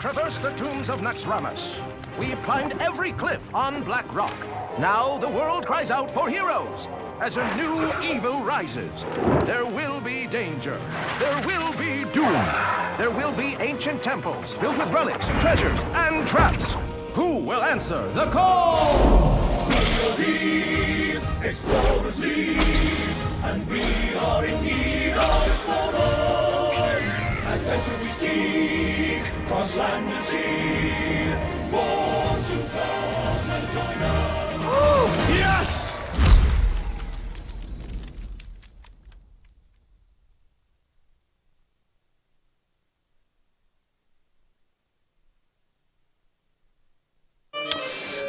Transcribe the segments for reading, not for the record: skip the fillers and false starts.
traversed the tombs of Naxxramas. We've climbed every cliff on Black Rock. Now the world cries out for heroes. As a new evil rises, there will be danger. There will be doom. There will be ancient temples filled with relics, treasures, and traps. Who will answer the call? Explorers lead, and we are in need of explorers. Adventure we seek, cross land and sea. Won't you come and join us? Yes!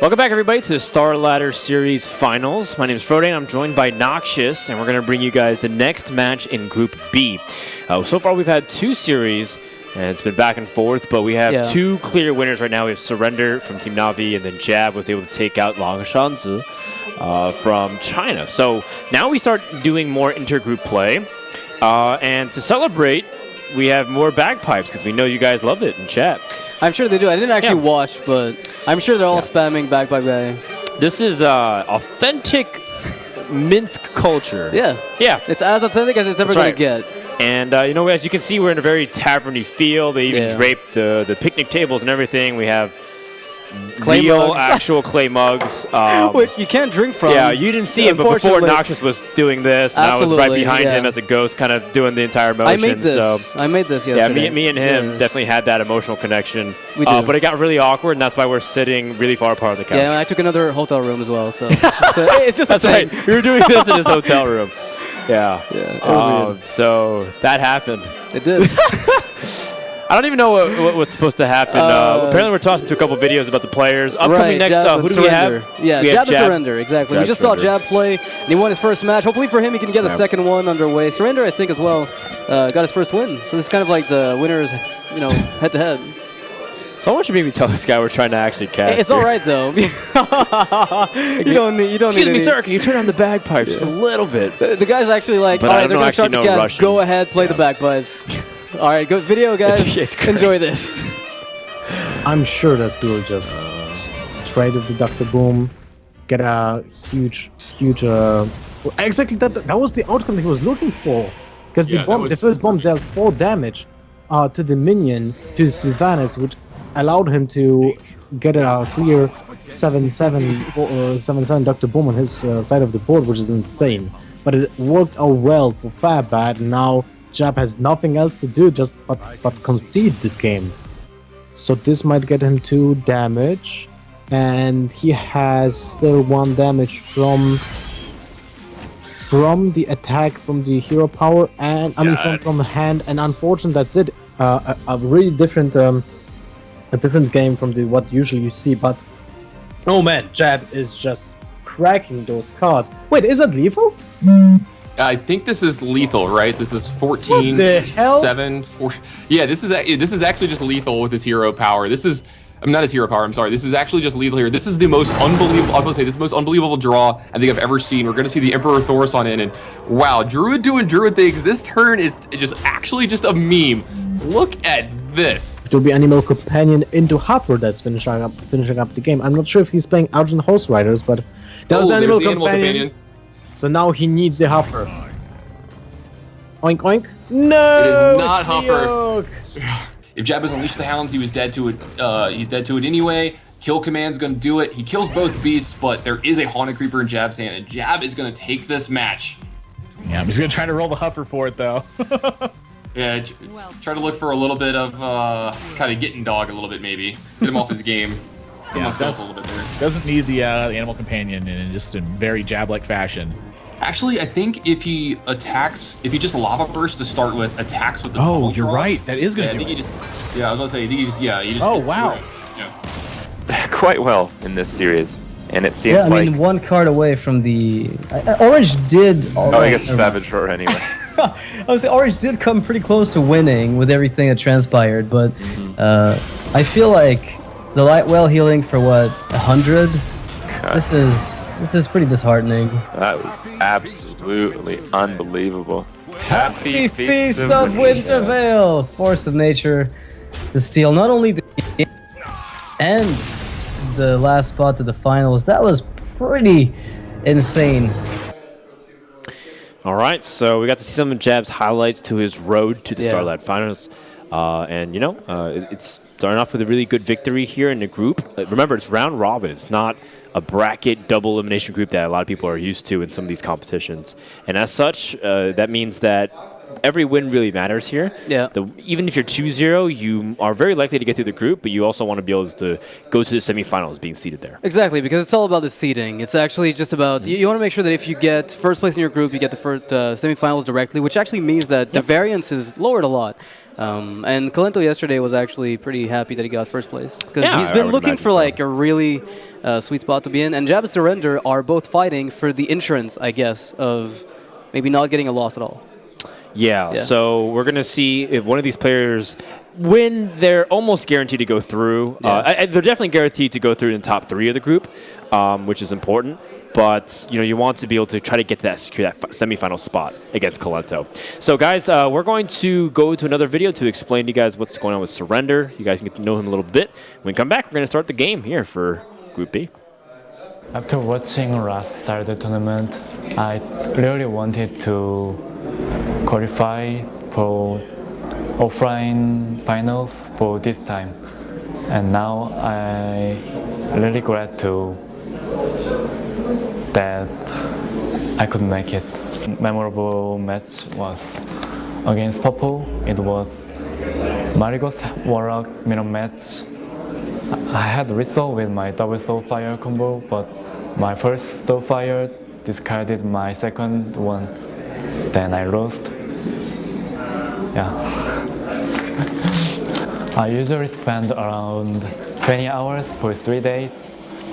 Welcome back, everybody, to the StarLadder Series Finals. My name is Frode, and I'm joined by Noxious, and we're going to bring you guys the next match in Group B. So far, we've had two series, and it's been back and forth, but we have two clear winners right now. We have Surrender from Team Na'Vi, and then Jab was able to take out Langshanzi from China. So now we start doing more intergroup play, and to celebrate, we have more bagpipes, because we know you guys loved it in chat. I'm sure they do. I didn't actually watch, but I'm sure they're all spamming bagpipe guy. This is authentic Minsk culture. Yeah. Yeah. It's as authentic as it's ever going to get. And, you know, as you can see, we're in a very taverny feel. They even draped the picnic tables and everything. We have real, actual clay mugs. Which you can't drink from. Yeah, you didn't see it, but before Noxious was doing this, and I was right behind him as a ghost, kind of doing the entire motion. I made this yesterday. Yeah, me and him definitely had that emotional connection. We did. But it got really awkward, and that's why we're sitting really far apart on the couch. Yeah, and I took another hotel room as well, so it's just that's right. We were doing this in his hotel room. Yeah. So that happened. It did. I don't even know what was supposed to happen. Apparently, we're tossing to a couple videos about the players. Upcoming next, who do we have? Yeah, Jab and Surrender, exactly. We just saw Jab play, and he won his first match. Hopefully for him, he can get a second one underway. Surrender, I think, as well, got his first win. So it's kind of like the winners, you know, head-to-head. Someone should maybe tell this guy we're trying to actually cast. It's all right, though. you don't need Excuse me, sir, can you turn on the bagpipes just a little bit? The guy's actually like, all right, they're going to start the cast. Russian. Go ahead, play the bagpipes. All right, good video, guys. Enjoy this. I'm sure that we'll just trade with the Dr. Boom, get a huge. Exactly, that was the outcome that he was looking for, because the first bomb dealt 4 damage to the minion, to Sylvanas, which allowed him to get a clear 7/7 Dr. Boom on his side of the board, which is insane. But it worked out well for Fairbat, and now Jab has nothing else to do but concede this game. So this might get him 2 damage, and he has still 1 damage from the attack from the hero power, and I mean from the hand. And unfortunately, that's it. A really different game from what usually you see. But oh man, Jab is just cracking those cards. Wait, is that lethal? I think this is lethal, right? This is 14, 7, 4. Yeah, this is actually just lethal with his hero power. I'm not his hero power, I'm sorry. This is actually just lethal here. This is the most unbelievable, I was gonna say, this is the most unbelievable draw I think I've ever seen. We're gonna see the Emperor Thorson in, and wow, Druid doing Druid things. This turn is just actually just a meme. Look at this. It will be Animal Companion into Hopper that's finishing up the game. I'm not sure if he's playing Argent Host Riders, but that was Animal Companion. So now he needs the Hopper. Oink oink. No! It is not Hopper. If Jab has unleashed the Hounds, he was dead to it. He's dead to it anyway. Kill command's gonna do it. He kills both beasts, but there is a Haunted Creeper in Jab's hand, and Jab is gonna take this match. Yeah, I'm just gonna try to roll the Huffer for it though. Yeah, try to look for a little bit of kind of getting dog a little bit maybe. Get him off his game. Yeah, doesn't need the Animal Companion in just a very Jab-like fashion. Actually, I think if he just Lava Burst to start with, attacks with the Oh, you're right. That is going to do it. I was going to say, he just oh, wow. Yeah. Quite well in this series. And it seems I mean, 1 card away from the... Orange did... Oh, I guess Savage Roar anyway. I would say Orange did come pretty close to winning with everything that transpired, but I feel like the light well healing for what, 100? God. This is pretty disheartening. That was absolutely unbelievable. Happy Feast of Wintervale! Force of nature to steal not only the and the last spot to the finals. That was pretty insane. All right, so we got to see some of Jab's highlights to his road to the StarLadder finals. And, it's starting off with a really good victory here in the group. Remember, it's round robin. It's not a bracket double elimination group that a lot of people are used to in some of these competitions. And as such, that means that every win really matters here. Yeah. Even if you're 2-0, you are very likely to get through the group, but you also want to be able to go to the semifinals being seated there. Exactly, because it's all about the seeding. It's actually just about, you want to make sure that if you get first place in your group, you get the first semifinals directly, which actually means that the variance is lowered a lot. And Kalento yesterday was actually pretty happy that he got first place, because he's been looking for like a really sweet spot to be in. And Jab and Surrender are both fighting for the insurance, I guess, of maybe not getting a loss at all. Yeah, so we're going to see if one of these players win, they're almost guaranteed to go through. They're definitely guaranteed to go through in the top 3 of the group, which is important. But you want to be able to try to get to secure that semifinal spot against Kalento. So guys, we're going to go to another video to explain to you guys what's going on with Surrender. You guys can get to know him a little bit. When we come back, we're going to start the game here for Group B. After watching last Saturday tournament, I really wanted to qualify for offline finals for this time. And now I really glad that I could make it. Memorable match was against Purple. It was Marigo's Warlock mirror match. I had Whistle with my double Soulfire combo, but my first Soulfire discarded my second one. Then I lost. I usually spend around 20 hours for 3 days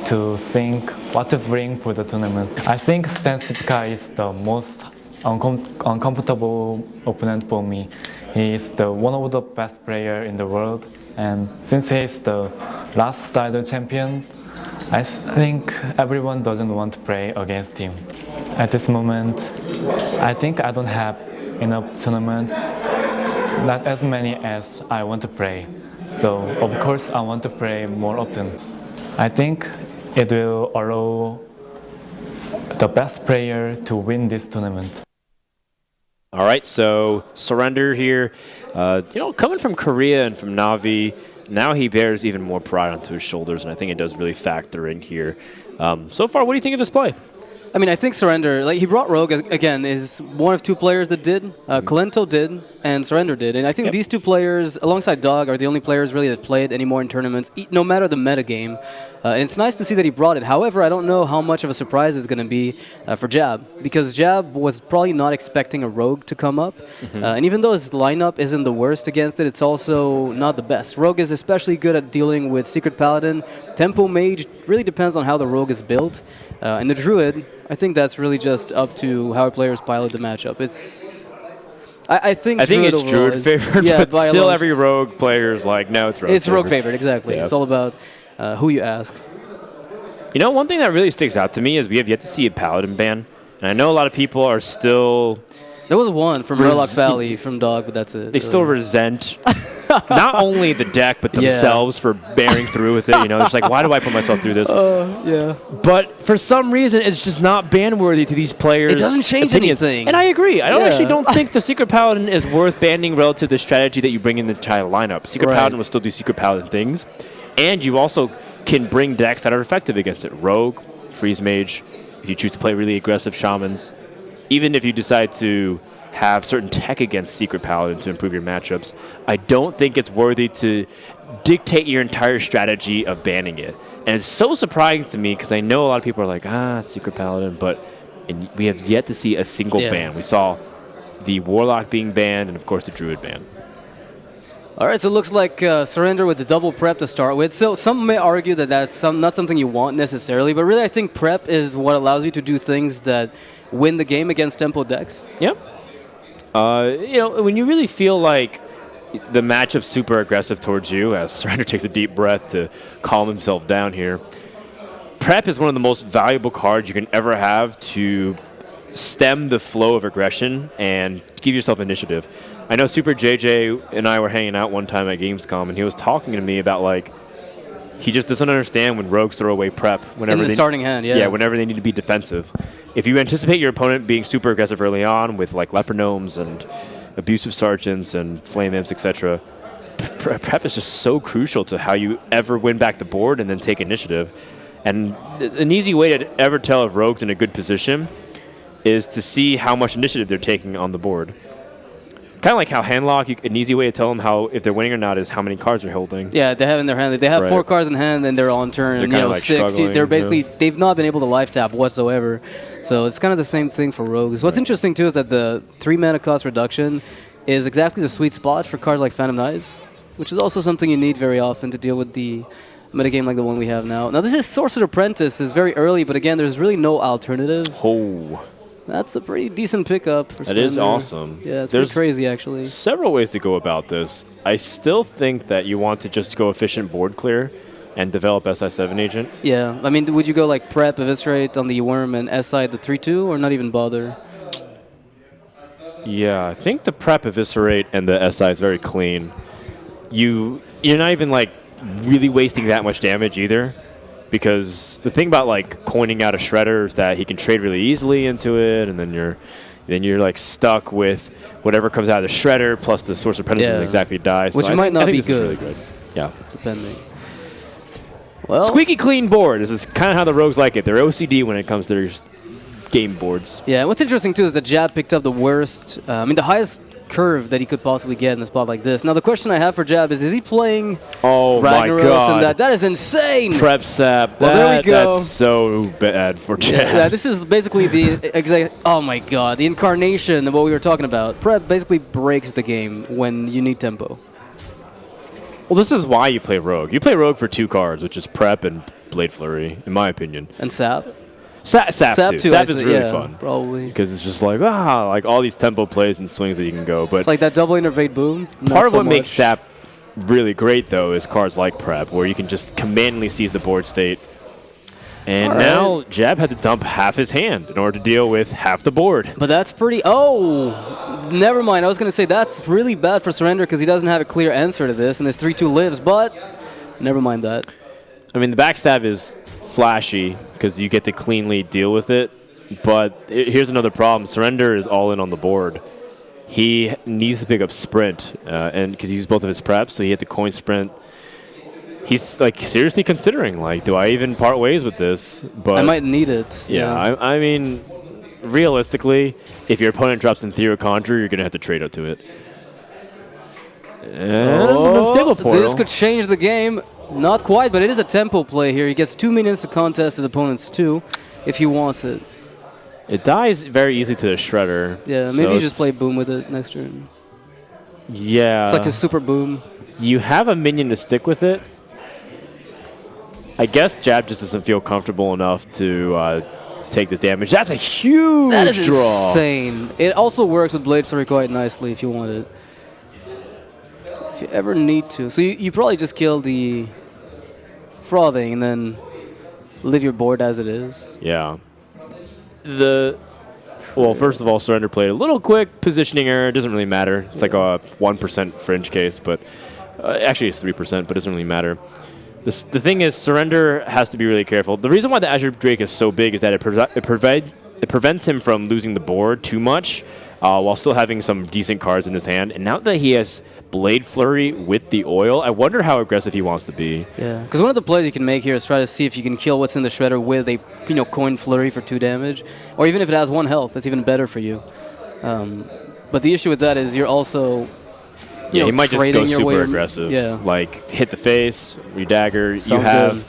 to think what to bring for the tournament. I think Stansipka is the most uncomfortable opponent for me. He is one of the best players in the world, and since he is the last Sider champion, I think everyone doesn't want to play against him. At this moment, I think I don't have enough tournaments, not as many as I want to play. So of course I want to play more often. I think it will allow the best player to win this tournament. All right, so Surrender here, coming from Korea and from Navi, now he bears even more pride onto his shoulders, and I think it does really factor in here. So far, what do you think of his play? I mean, I think Surrender, he brought Rogue, again, is one of 2 players that did. Kalento did, and Surrender did. And I think these 2 players, alongside Dog, are the only players really that played anymore in tournaments, no matter the metagame. And it's nice to see that he brought it. However, I don't know how much of a surprise it's going to be for Jab, because Jab was probably not expecting a Rogue to come up. And even though his lineup isn't the worst against it, it's also not the best. Rogue is especially good at dealing with Secret Paladin. Tempo Mage really depends on how the Rogue is built. And the Druid, I think that's really just up to how our players pilot the matchup. I think it's Druid favored, but still every Rogue player is like, no, it's Rogue It's Rogue favored, exactly. It's all about who you ask. One thing that really sticks out to me is we have yet to see a Paladin ban. And I know a lot of people are still... There was one from Murloc Valley from Dog, but that's it. They still resent not only the deck, but themselves for bearing through with it. It's like, why do I put myself through this? But for some reason, it's just not ban-worthy to these players. It doesn't change anything. And I agree. I actually don't think the Secret Paladin is worth banning relative to the strategy that you bring in the entire lineup. Secret Paladin will still do Secret Paladin things. And you also can bring decks that are effective against it. Rogue, Freeze Mage, if you choose to play really aggressive Shamans. Even if you decide to have certain tech against Secret Paladin to improve your matchups, I don't think it's worthy to dictate your entire strategy of banning it. And it's so surprising to me because I know a lot of people are like, Secret Paladin, but we have yet to see a single ban. We saw the Warlock being banned and, of course, the Druid ban. All right, so it looks like Surrender with the double prep to start with. So some may argue that that's not something you want necessarily, but really I think prep is what allows you to do things that win the game against tempo decks. Yep. When you really feel like the matchup's super aggressive towards you, as Surrender takes a deep breath to calm himself down here, prep is one of the most valuable cards you can ever have to stem the flow of aggression and give yourself initiative. I know Super JJ and I were hanging out one time at Gamescom, and he was talking to me about, He just doesn't understand when rogues throw away prep whenever in the starting hand. Yeah. Yeah, whenever they need to be defensive. If you anticipate your opponent being super aggressive early on with like leper gnomes and abusive sergeants and flame imps, etc., prep is just so crucial to how you ever win back the board and then take initiative. And an easy way to ever tell if rogue's in a good position is to see how much initiative they're taking on the board. Kind of like how handlock, an easy way to tell them how if they're winning or not is how many cards they're holding. Yeah, they have in their hand. If they have 4 cards in hand, then they're on turn. They're kind of like 6. struggling, They're basically they've not been able to life tap whatsoever. So it's kind of the same thing for rogues. What's interesting too is that the 3 mana cost reduction is exactly the sweet spot for cards like Phantom Knives, which is also something you need very often to deal with the metagame like the one we have now. Now this is Sorcerer Apprentice. It's very early, but again, there's really no alternative. Oh. That's a pretty decent pickup for That is awesome. Yeah, it's pretty crazy, actually. Several ways to go about this. I still think that you want to just go efficient board clear and develop SI7 agent. Yeah, I mean, would you go like prep, eviscerate on the worm and SI the 3/2, or not even bother? Yeah, I think the prep, eviscerate, and the SI is very clean. You're not even like really wasting that much damage either. Because the thing about like coining out a shredder is that he can trade really easily into it, and then you're like stuck with whatever comes out of the shredder plus the Sorcerer Apprentice doesn't exactly die. Which so might not be good. Really good. Yeah, depending. Well, squeaky clean board. This is kind of how the rogues like it. They're OCD when it comes to their game boards. Yeah, what's interesting too is that Jab picked up the worst. I mean, the highest curve that he could possibly get in a spot like this. Now the question I have for Jab is he playing Ragnaros my God. And that is insane. Prep sap. Well, there we go. That's so bad for Jab. Yeah, this is basically the exact. Oh my God, the incarnation of what we were talking about. Prep basically breaks the game when you need tempo. Well, this is why you play Rogue. You play Rogue for 2 cards, which is Prep and Blade Flurry, in my opinion. And Sap. Sap too. Sap is really yeah, fun. Probably. Because it's just like, like all these tempo plays and swings that you can go. But it's like that double innervate boom. Part of what makes Sap really great, though, is cards like Prep, where you can just commandingly seize the board state. And now Jab had to dump half his hand in order to deal with half the board. But that's pretty... Oh! Never mind. I was going to say that's really bad for Surrender because he doesn't have a clear answer to this, and this 3/2 lives, but never mind that. I mean, the backstab is flashy because you get to cleanly deal with it, but here's another problem. Surrender is all in on the board. He needs to pick up Sprint, and because he used both of his preps, so he had to coin Sprint. He's like seriously considering, like, do I even part ways with this? But I might need it. Yeah, I mean, realistically, if your opponent drops in Thero Conjure, you're going to have to trade out to it. And Stable Portal. This could change the game. Not quite, but it is a tempo play here. He gets 2 minions to contest his opponent's 2 if he wants it. It dies very easily to the Shredder. Yeah, maybe you just play Boom with it next turn. Yeah. It's like his super Boom. You have a minion to stick with it. I guess Jab just doesn't feel comfortable enough to take the damage. That's a huge That is draw. Insane. It also works with Blade Flurry quite nicely if you want it. If you ever need to. So you probably just kill the Frothing and then leave your board as it is. Yeah. Well, first of all, Surrender played a little quick positioning error. It doesn't really matter. It's like a 1% fringe case, but actually it's 3%, but it doesn't really matter. The thing is, Surrender has to be really careful. The reason why the Azure Drake is so big is that it prevents him from losing the board too much while still having some decent cards in his hand. And now that he has Blade Flurry with the oil, I wonder how aggressive he wants to be. Yeah, because one of the plays you can make here is try to see if you can kill what's in the Shredder with a coin Flurry for 2 damage. Or even if it has 1 health, that's even better for you. But the issue with that is you're also... Yeah, he might just go super aggressive. Yeah. Like, hit the face, redagger. Sounds you have good.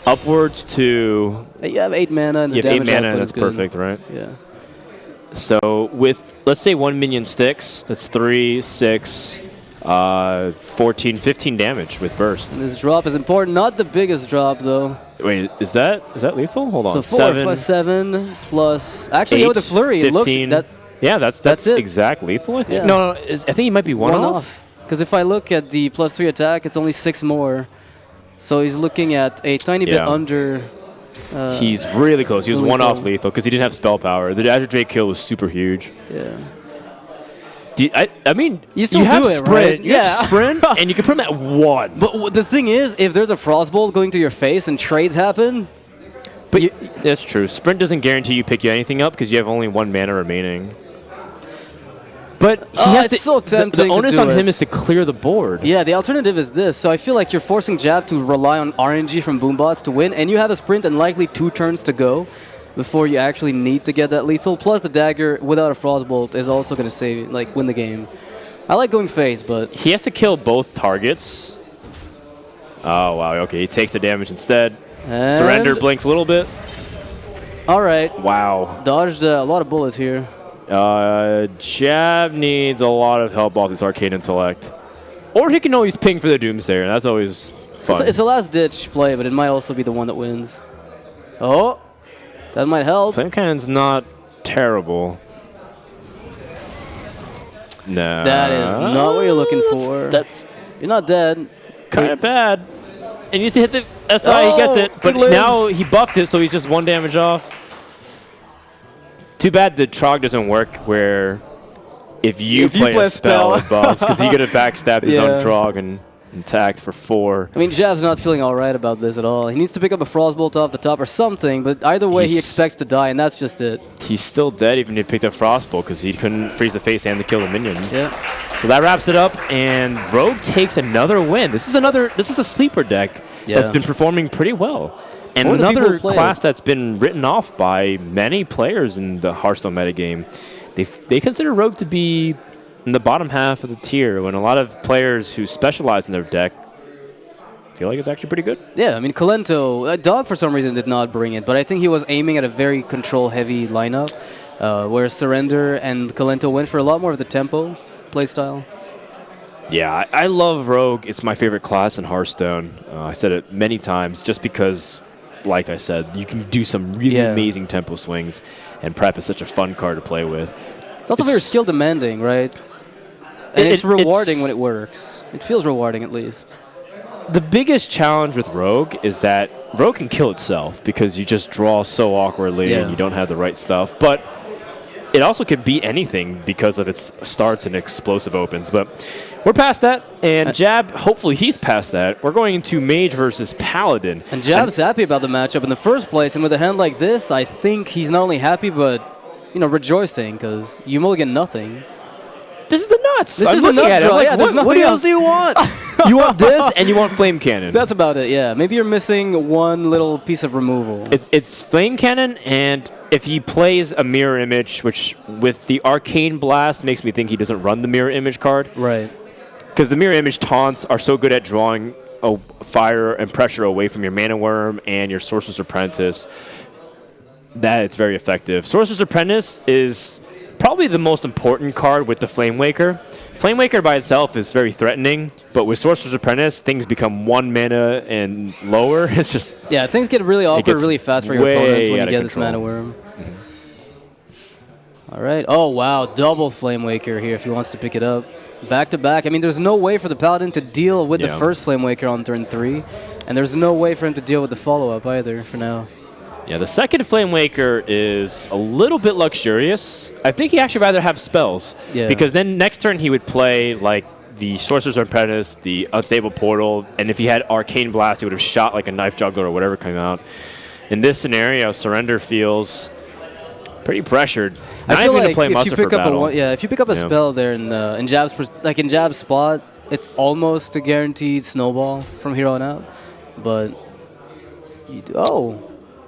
upwards to... You have 8 mana and the damage damage 8 mana, output that's is good. perfect, right? Yeah. So with, let's say 1 minion sticks, that's 3, 6, 14, 15 damage with burst. And this drop is important. Not the biggest drop, though. Wait, is that lethal? Hold on. So 7 plus... Actually, 8, with the Flurry, 15. it looks... Yeah, that's it. exact lethal, I think. Yeah. No, I think he might be one off. Because if I look at the +3 attack, it's only 6 more. So he's looking at a tiny bit under... he's really close. He was lethal. 1 off lethal because he didn't have spell power. The Azure Drake kill was super huge. Yeah. I mean, You still have do it, sprint. right? You have sprint, and you can put him at 1. But the thing is, if there's a Frostbolt going to your face and trades happen, But that's true. Sprint doesn't guarantee you pick anything up because you have only 1 mana remaining. But he has it's so tempting the onus to do on him it. is to clear the board. yeah, the alternative is this. So I feel like you're forcing Jab to rely on RNG from Boombots to win, and you have a sprint and likely 2 turns to go before you actually need to get that lethal. Plus the dagger without a Frostbolt is also going to win the game. I like going face, but He has to kill both targets. Oh, wow. Okay, he takes the damage instead. and Surrender blinks a little bit. All right, Wow. dodged a lot of bullets here. Jab needs a lot of help off this Arcane Intellect. Or he can always ping for the Doomsayer, and that's always fun. It's a last-ditch play, but it might also be the one that wins. Oh, that might help. Flame Cannon's not terrible. No. That is not what you're looking for. That's You're not dead. kind of bad. And he needs to hit the SI, he gets it. But he lives. now he buffed it, so he's just 1 damage off. Too bad the Trog doesn't work where if you play a spell, it buffs, because he could have backstabbed his own Yeah. Trog and attacked for 4. I mean, Jab's not feeling all right about this at all. He needs to pick up a Frostbolt off the top or something, but either way, he He's- expects to die, and that's just it. He's still dead even if he picked up Frostbolt because he couldn't freeze the face and to kill the minion. Yeah. So that wraps it up, and Rogue takes another win. This is a sleeper deck that's Yeah. been performing pretty well. And For the people another who play class it. that's been written off by many players in the Hearthstone metagame. They consider Rogue to be in the bottom half of the tier when a lot of players who specialize in their deck feel like it's actually pretty good. Yeah, I mean, Kalento, Dog for some reason did not bring it, but I think he was aiming at a very control-heavy lineup, where Surrender and Kalento went for a lot more of the tempo playstyle. Yeah, I love Rogue. It's my favorite class in Hearthstone. I said it many times just because, like I said, you can do some really amazing tempo swings, and Prep is such a fun card to play with. It's also very skill demanding, right? And it's rewarding when it works. It feels rewarding, at least. The biggest challenge with Rogue is that Rogue can kill itself because you just draw so awkwardly and you don't have the right stuff. But it also can beat anything because of its starts and explosive opens. But we're past that, and Jab, hopefully he's past that. We're going into Mage versus Paladin. And Jab's happy about the matchup in the first place, and with a hand like this, I think he's not only happy, but rejoicing, because you mulligan nothing. This is the nuts. This I'm is the looking nuts at it. I'm draw. like, Yeah, there's what nothing else else. do you want? You want this, and you want Flame Cannon. That's about it, yeah. Maybe you're missing one little piece of removal. It's Flame Cannon, and if he plays a Mirror Image, which with the Arcane Blast makes me think he doesn't run the Mirror Image card. Right. Because the Mirror Image taunts are so good at drawing fire and pressure away from your Mana Worm and your Sorcerer's Apprentice that it's very effective. Sorcerer's Apprentice is probably the most important card with the Flame Waker. Flame Waker by itself is very threatening, but with Sorcerer's Apprentice, things become 1 mana and lower. It's just... Yeah, things get really awkward really fast for your opponent when you get this Mana Worm. All right. Oh, wow. Double Flame Waker here if he wants to pick it up. Back to back. I mean, there's no way for the Paladin to deal with the first Flame Waker on turn 3, and there's no way for him to deal with the follow-up either for now. Yeah, the second Flame Waker is a little bit luxurious. I think he actually rather have spells. Yeah. Because then next turn he would play like the Sorcerer's Apprentice, the Unstable Portal, and if he had Arcane Blast, he would have shot like a Knife Juggler or whatever came out. In this scenario, Surrender feels pretty pressured. I feel like play if you pick for up battle. if you pick up a spell there in Jab's in Jab's spot, it's almost a guaranteed snowball from here on out. But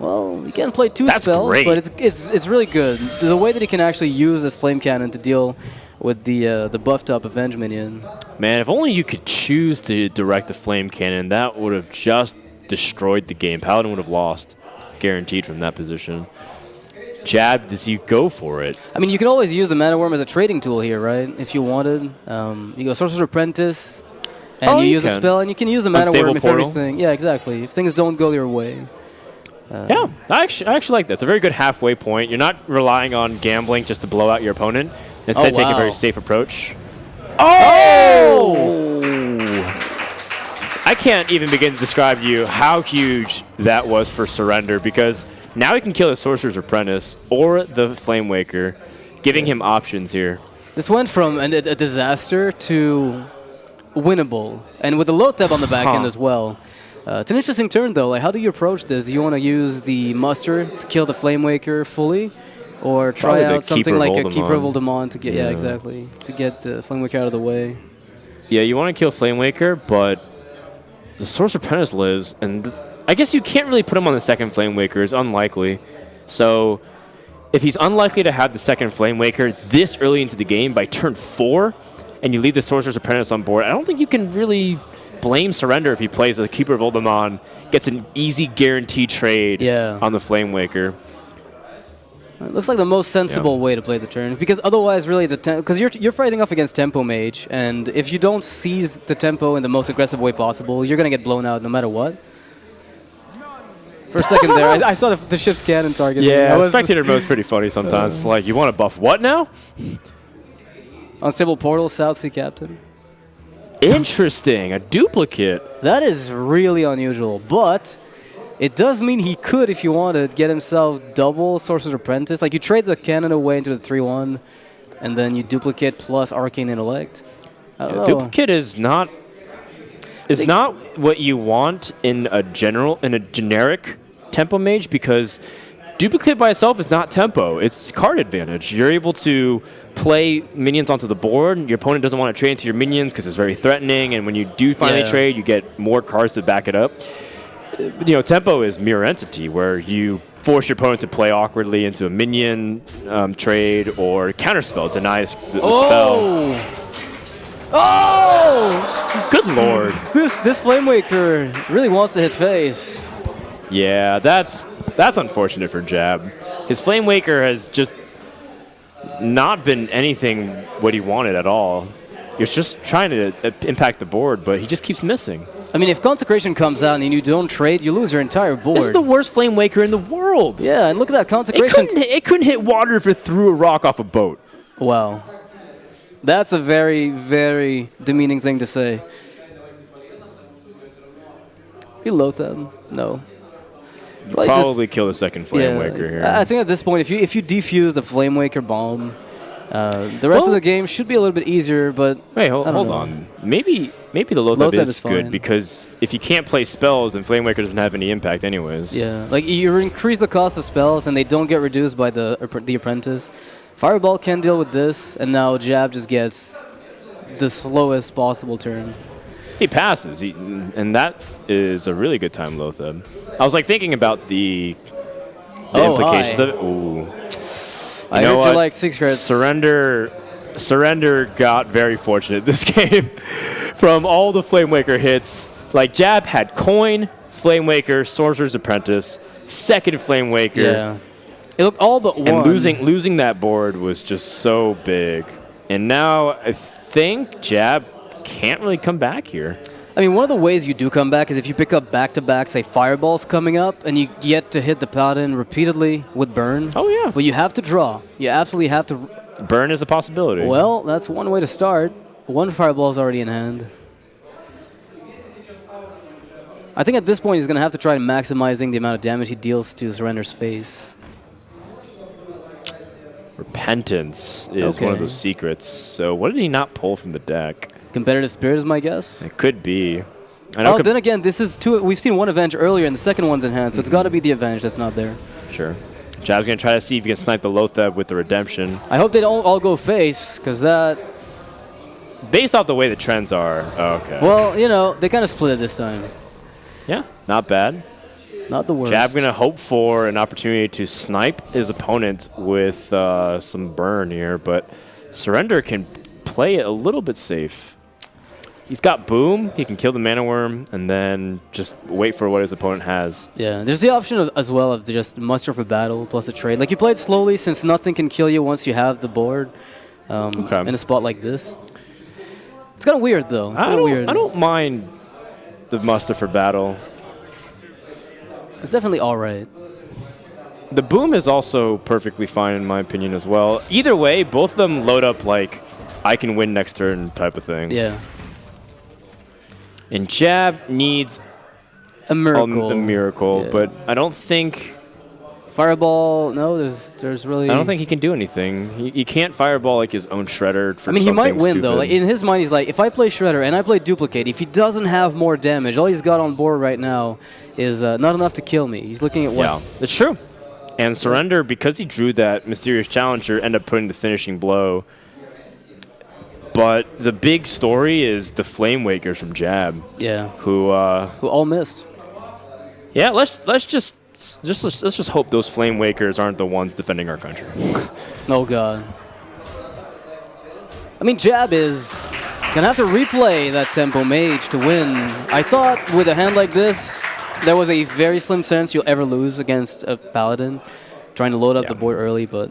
well, you can play 2 spells, great. but it's really good. The way that he can actually use this Flame Cannon to deal with the buffed up Avenge minion. Man, if only you could choose to direct the Flame Cannon, that would have just destroyed the game. Paladin would have lost, guaranteed from that position. Jab, does he go for it? I mean, you can always use the Mana Worm as a trading tool here, right? If you wanted. You go Sorcerer's Apprentice, and you use a spell, and you can use the Mana Unstable Worm if Portal. everything... Yeah, exactly. If things don't go your way. Yeah, I actually like that. It's a very good halfway point. You're not relying on gambling just to blow out your opponent. Instead, take a very safe approach. Oh! I can't even begin to describe to you how huge that was for Surrender, because now he can kill the Sorcerer's Apprentice or the Flame Waker, giving him options here. This went from a disaster to winnable, and with the Lotheb on the back end as well. It's an interesting turn, though. Like, how do you approach this? Do you want to use the muster to kill the Flamewaker fully, or try out something like a Keeper of Voldemort to get exactly to get the Flamewaker out of the way? Yeah, you want to kill Flamewaker, but the Sorcerer Apprentice lives, and I guess you can't really put him on the second Flamewaker. It's unlikely. So if he's unlikely to have the second Flamewaker this early into the game by turn 4, and you leave the Sorcerer's Apprentice on board, I don't think you can really blame Surrender if he plays a Keeper of Voldemort, gets an easy guaranteed trade on the Flamewaker. It looks like the most sensible way to play the turn, because otherwise, really, because you're fighting off against Tempo Mage, and if you don't seize the tempo in the most aggressive way possible, you're gonna get blown out no matter what. For a second there, I saw the ship's cannon target. Yeah, spectator mode's pretty funny sometimes. It's like, you want to buff what now? Unstable Portal, South Sea Captain. Interesting, a duplicate. That is really unusual, but it does mean he could, if you wanted, get himself double Sorcerer's Apprentice. Like, you trade the cannon away into the 3-1, and then you duplicate plus Arcane Intellect. Duplicate is not what you want in a generic tempo mage, because duplicate by itself is not tempo. It's card advantage. You're able to play minions onto the board. Your opponent doesn't want to trade into your minions because it's very threatening, and when you do finally trade, you get more cards to back it up. You know, tempo is mirror entity, where you force your opponent to play awkwardly into a minion trade, or counterspell, deny the spell. Oh! Good lord. This Flamewaker really wants to hit face. Yeah, that's unfortunate for Jab. His Flamewaker has just not been anything what he wanted at all. You're just trying to impact the board, but he just keeps missing. I mean, if Consecration comes out and you don't trade, you lose your entire board. This is the worst Flamewaker in the world. Yeah, and look at that Consecration. It couldn't hit water if it threw a rock off a boat. Wow. That's a very, very demeaning thing to say. You Lotheb? No. Probably kill the second Flamewaker here. I think at this point, if you defuse the Flamewaker bomb, the rest of the game should be a little bit easier, but wait, hold on. Maybe the Lotheb is good, because if you can't play spells, then Flamewaker doesn't have any impact anyways. Yeah, like you increase the cost of spells, and they don't get reduced by the Apprentice. Fireball can deal with this, and now Jab just gets the slowest possible turn. He passes, and that is a really good time, Lotheb. I was like thinking about the implications of it. Ooh. I heard you like 6 cards. Surrender got very fortunate this game. From all the Flamewaker hits, like Jab had Coin, Flamewaker, Sorcerer's Apprentice, second Flamewaker. Yeah. It looked all but one. And losing that board was just so big. And now I think Jab can't really come back here. I mean, one of the ways you do come back is if you pick up back-to-back, say, Fireballs coming up, and you get to hit the Paladin repeatedly with Burn. Oh, yeah. But you have to draw. You absolutely have to... Burn is a possibility. Well, that's one way to start. One Fireball is already in hand. I think at this point he's going to have to try maximizing the amount of damage he deals to Surrender's face. Repentance is one of those secrets. So what did he not pull from the deck? Competitive Spirit is my guess. It could be. Then again, this is two. We've seen one Avenge earlier, and the second one's in hand, so it's got to be the Avenge that's not there. Sure. Jab's going to try to see if he can snipe the Lotheb with the Redemption. I hope they don't all go face, because that... Based off the way the trends are, okay. Well, you know, they kind of split it this time. Yeah, not bad. Not the worst. Jab going to hope for an opportunity to snipe his opponent with some burn here, but Surrender can play it a little bit safe. He's got Boom, he can kill the Mana Worm, and then just wait for what his opponent has. Yeah, there's the option as well of just muster for battle plus a trade. Like, you play it slowly since nothing can kill you once you have the board in a spot like this. It's kind of weird, though. It's kind of weird. I don't mind the muster for battle. It's definitely all right. The Boom is also perfectly fine, in my opinion, as well. Either way, both of them load up like, I can win next turn type of thing. Yeah. And Jab needs a miracle. But I don't think Fireball, no, there's really... I don't think he can do anything. He can't fireball like his own Shredder for I mean, he might win, stupid. though. Like, in his mind, he's like, if I play Shredder and I play Duplicate, if he doesn't have more damage, all he's got on board right now is not enough to kill me. He's looking at what... Yeah, it's true. And Surrender, because he drew that Mysterious Challenger, ended up putting the finishing blow. But the big story is the Flame Wakers from Jab. Yeah. Who all missed. Yeah, let's just hope those Flame Wakers aren't the ones defending our country. Oh God. I mean, Jab is gonna have to replay that Tempo Mage to win. I thought with a hand like this, there was a very slim chance you'll ever lose against a Paladin, trying to load up the board early, but...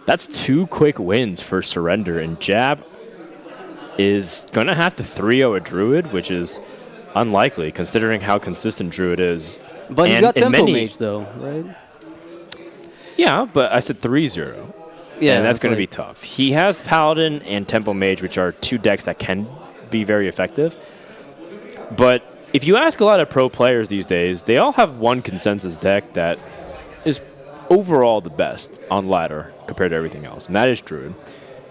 That's 2 quick wins for Surrender, and Jab is going to have to 3-0 a Druid, which is unlikely considering how consistent Druid is. But he's got Tempo Mage, though, right? Yeah, but I said 3-0. Yeah, and that's going to be tough. He has Paladin and Tempo Mage, which are 2 decks that can be very effective. But if you ask a lot of pro players these days, they all have one consensus deck that is overall the best on ladder compared to everything else, and that is Druid.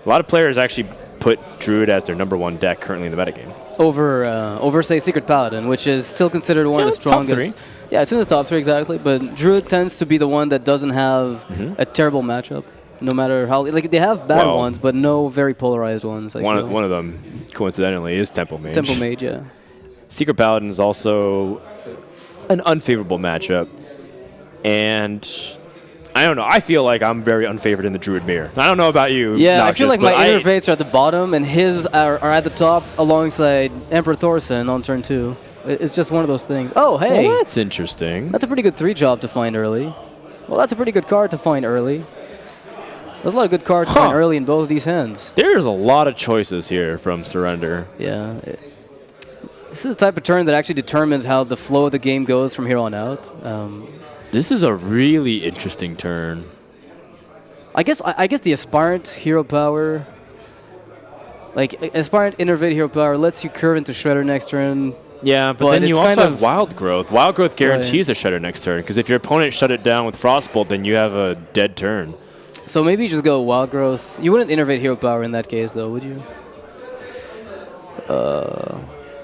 A lot of players actually put Druid as their #1 deck currently in the metagame. Over say, Secret Paladin, which is still considered one of the strongest. Top 3. Yeah, it's in the top 3 exactly, but Druid tends to be the one that doesn't have a terrible matchup, no matter how... Like, they have bad ones, but no very polarized ones. One of them, coincidentally, is Tempo Mage. Tempo Mage, yeah. Secret Paladin is also an unfavorable matchup, and... I don't know. I feel like I'm very unfavored in the Druid mirror. I don't know about you. Yeah, Noxious, I feel like my innervates are at the bottom, and his are at the top alongside Emperor Thorson on turn 2. It's just one of those things. Oh, hey. Well, that's interesting. That's a pretty good 3-job to find early. Well, that's a pretty good card to find early. There's a lot of good cards to find early in both of these hands. There's a lot of choices here from Surrender. Yeah. This is the type of turn that actually determines how the flow of the game goes from here on out. This is a really interesting turn. I guess the Aspirant Hero Power, like Aspirant Innervate Hero Power, lets you curve into Shredder next turn. Yeah, but then you also have Wild Growth. Wild Growth guarantees a Shredder next turn, because if your opponent shut it down with Frostbolt, then you have a dead turn. So maybe you just go Wild Growth. You wouldn't Innervate Hero Power in that case, though, would you?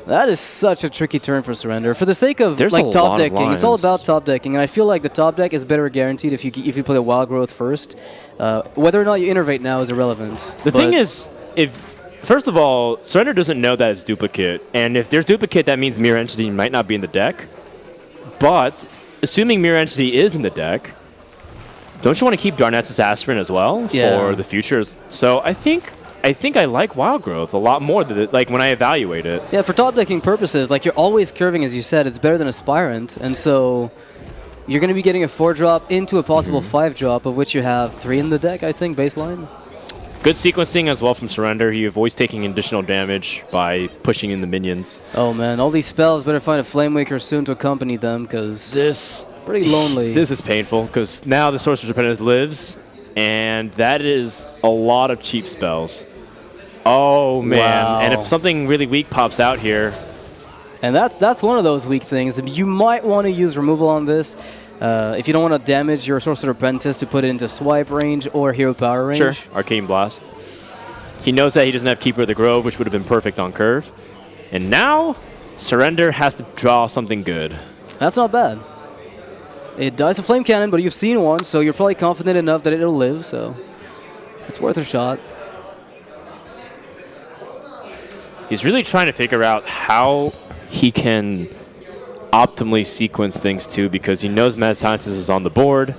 That is such a tricky turn for Surrender. For the sake of like top decking, it's all about top decking, and I feel like the top deck is better guaranteed if you play the Wild Growth first. Whether or not you innervate now is irrelevant. The thing is, first of all, Surrender doesn't know that it's duplicate, and if there's duplicate, that means Mirror Entity might not be in the deck. But assuming Mirror Entity is in the deck, don't you want to keep Darnassus Aspirant as well for the future? So I think I like Wild Growth a lot more than like when I evaluate it. Yeah, for top decking purposes, like you're always curving, as you said, it's better than Aspirant, and so you're going to be getting a 4-drop into a possible 5-drop, of which you have 3 in the deck, I think, baseline. Good sequencing as well from Surrender. You avoids taking additional damage by pushing in the minions. Oh man, all these spells, better find a Flame Waker soon to accompany them, because this pretty lonely. This is painful, because now the Sorcerer's Apprentice lives, and that is a lot of cheap spells. Oh man! Wow. And if something really weak pops out here, and that's one of those weak things. You might want to use removal on this if you don't want to damage your Sorcerer Apprentice to put it into swipe range or hero power range. Sure, Arcane Blast. He knows that he doesn't have Keeper of the Grove, which would have been perfect on curve. And now, Surrender has to draw something good. That's not bad. It dies a Flame Cannon, but you've seen one, so you're probably confident enough that it'll live, so it's worth a shot. He's really trying to figure out how he can optimally sequence things too, because he knows Mad Sciences is on the board.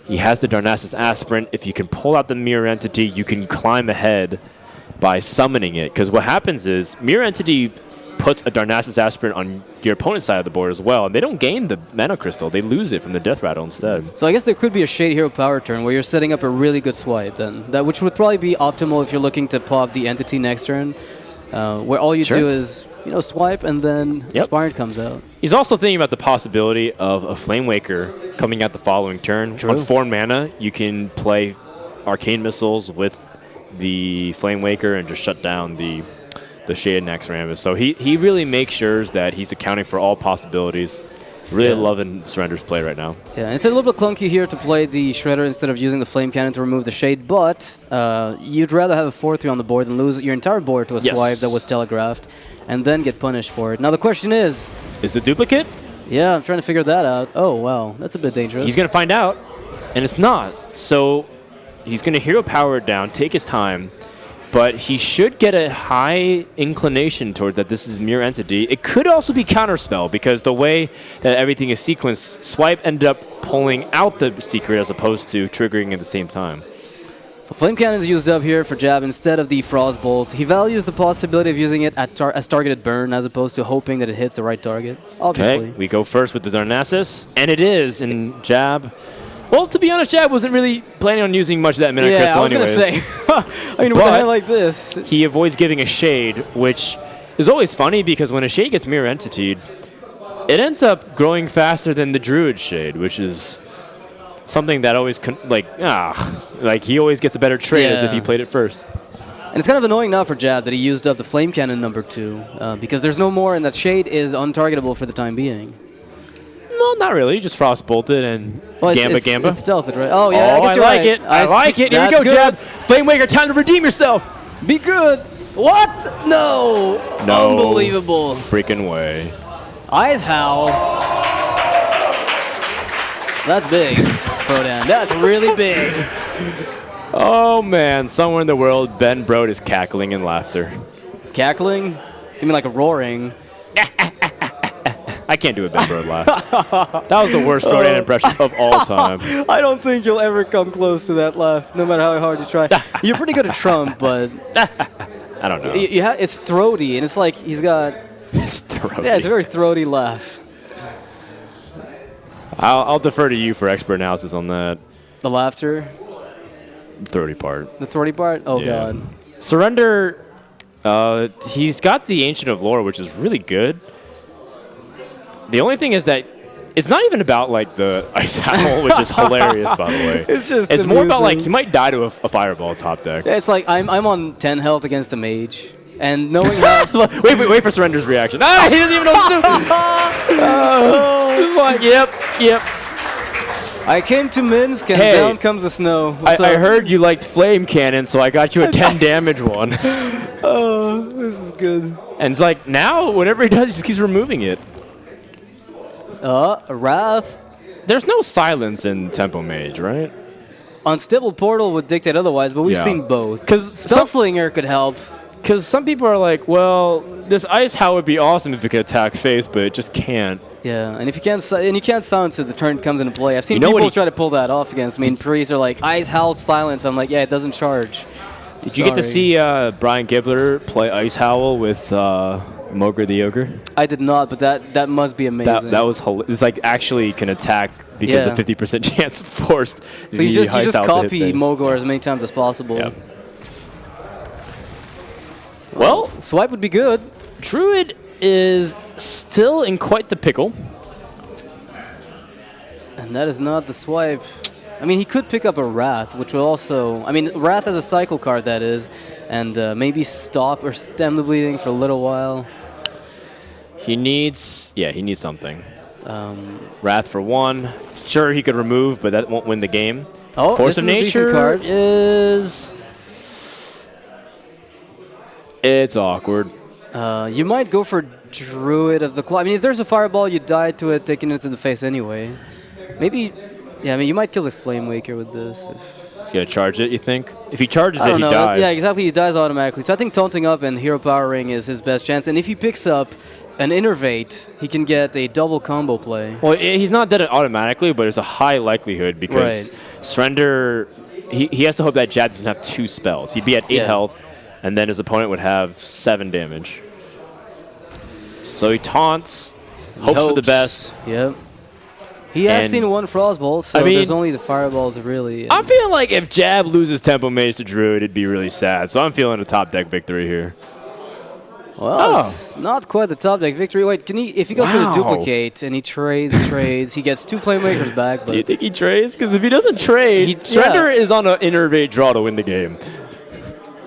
He has the Darnassus Aspirant. If you can pull out the Mirror Entity, you can climb ahead by summoning it. Because what happens is Mirror Entity puts a Darnassus Aspirant on your opponent's side of the board as well, and they don't gain the Mana Crystal. They lose it from the Death Rattle instead. So I guess there could be a Shade Hero Power turn where you're setting up a really good swipe then, which would probably be optimal if you're looking to pop the Entity next turn. Where all you do is, swipe, and then Aspirant comes out. He's also thinking about the possibility of a Flame Waker coming out the following turn. True. On 4 mana, you can play Arcane Missiles with the Flame Waker and just shut down the Shaded Naxxramas. So he really makes sure that he's accounting for all possibilities. Really loving Surrender's play right now. Yeah, it's a little bit clunky here to play the Shredder instead of using the Flame Cannon to remove the Shade, but you'd rather have a 4-3 on the board than lose your entire board to a swipe that was telegraphed and then get punished for it. Now the question is it duplicate? Yeah, I'm trying to figure that out. Oh, wow, that's a bit dangerous. He's going to find out, and it's not. So he's going to hero power it down, take his time, but he should get a high inclination towards that this is Mirror Entity. It could also be Counterspell, because the way that everything is sequenced, Swipe ended up pulling out the secret as opposed to triggering at the same time. So Flame Cannon is used up here for Jab instead of the Frostbolt. He values the possibility of using it as targeted burn as opposed to hoping that it hits the right target, obviously. Okay, we go first with the Darnassus, and it is in Jab. Well, to be honest, Jab wasn't really planning on using much of that Mana Crystal anyways. Yeah, I was going to say. I mean, with a hand like this. He avoids giving a Shade, which is always funny because when a Shade gets Mirror Entitied, it ends up growing faster than the Druid Shade, which is something that always, like he always gets a better trade as if he played it first. And it's kind of annoying now for Jab that he used up the Flame Cannon #2 because there's no more and that Shade is untargetable for the time being. Well, not really. You just Frost bolted and Gamba. It's stealthed, right? Oh, yeah, I guess you're like it. I like it. Here we go, Jab. Flame Waker, time to redeem yourself. Be good. What? No. Unbelievable. Freaking way. Eyes Howl. That's big, Frodan. That's really big. Oh, man. Somewhere in the world, Ben Brode is cackling in laughter. Cackling? You mean like a roaring? I can't do a Ben Brode laugh. That was the worst Frodan impression of all time. I don't think you'll ever come close to that laugh, no matter how hard you try. You're pretty good at Trump, but I don't know. It's throaty, and it's like he's got. It's throaty. Yeah, it's a very throaty laugh. I'll defer to you for expert analysis on that. The laughter. The throaty part. The throaty part. Oh God. Surrender. He's got the Ancient of Lore, which is really good. The only thing is that it's not even about like the Ice Howl, which is hilarious, by the way. It's more about like he might die to a Fireball top deck. Yeah, it's like I'm on 10 health against a Mage, and knowing how. wait for Surrender's reaction. He doesn't even know what to do. It's like yep. I came to Minsk and down comes the snow. I heard you liked Flame Cannon, so I got you a 10 damage one. Oh, this is good. And it's like now, whatever he does, he just keeps removing it. Wrath. There's no silence in Tempo Mage, right? Unstable Portal would dictate otherwise, but we've seen both. Because Spellslinger could help. Because some people are like, well, this Ice Howl would be awesome if it could attack face, but it just can't. Yeah, and if you can't silence it, the turn comes into play. I've seen people try to pull that off against me, and priests are like, Ice Howl silence. I'm like, yeah, it doesn't charge. Did you get to see Brian Gibbler play Ice Howl with Mogre the Ogre? I did not, but that must be amazing. That was it's like actually can attack because the 50% chance forced. So you just copy Mogre as many times as possible. Yep. Well, Swipe would be good. Druid is still in quite the pickle. And that is not the Swipe. I mean, he could pick up a Wrath, which will also... I mean, Wrath is a cycle card, that is, and maybe stop or stem the bleeding for a little while. He needs something. Wrath for 1. Sure, he could remove, but that won't win the game. Oh, Force of Nature is... It's awkward. You might go for Druid of the Claw. I mean, if there's a Fireball, you die to it, taking it to the face anyway. Maybe... Yeah, I mean, you might kill the Flame Waker with this. He's going to charge it, you think? If he charges it, he dies. Yeah, exactly. He dies automatically. So I think taunting up and hero powering is his best chance. And if he picks up an Innervate, he can get a double combo play. Well, he's not dead automatically, but there's a high likelihood because Surrender, he has to hope that Jab doesn't have 2 spells. He'd be at 8 health, and then his opponent would have 7 damage. So he taunts, hopes for the best. Yep. He has seen 1 Frostbolt, so there's only the Fireballs really. I'm feeling like if Jab loses Tempo Mage to Druid, it'd be really sad. So I'm feeling a top deck victory here. Well, it's not quite the top deck victory. Wait, if he goes for the duplicate and he trades, he gets 2 Flame Wakers back. But do you think he trades? Because if he doesn't trade, Surrender is on an Innervate draw to win the game.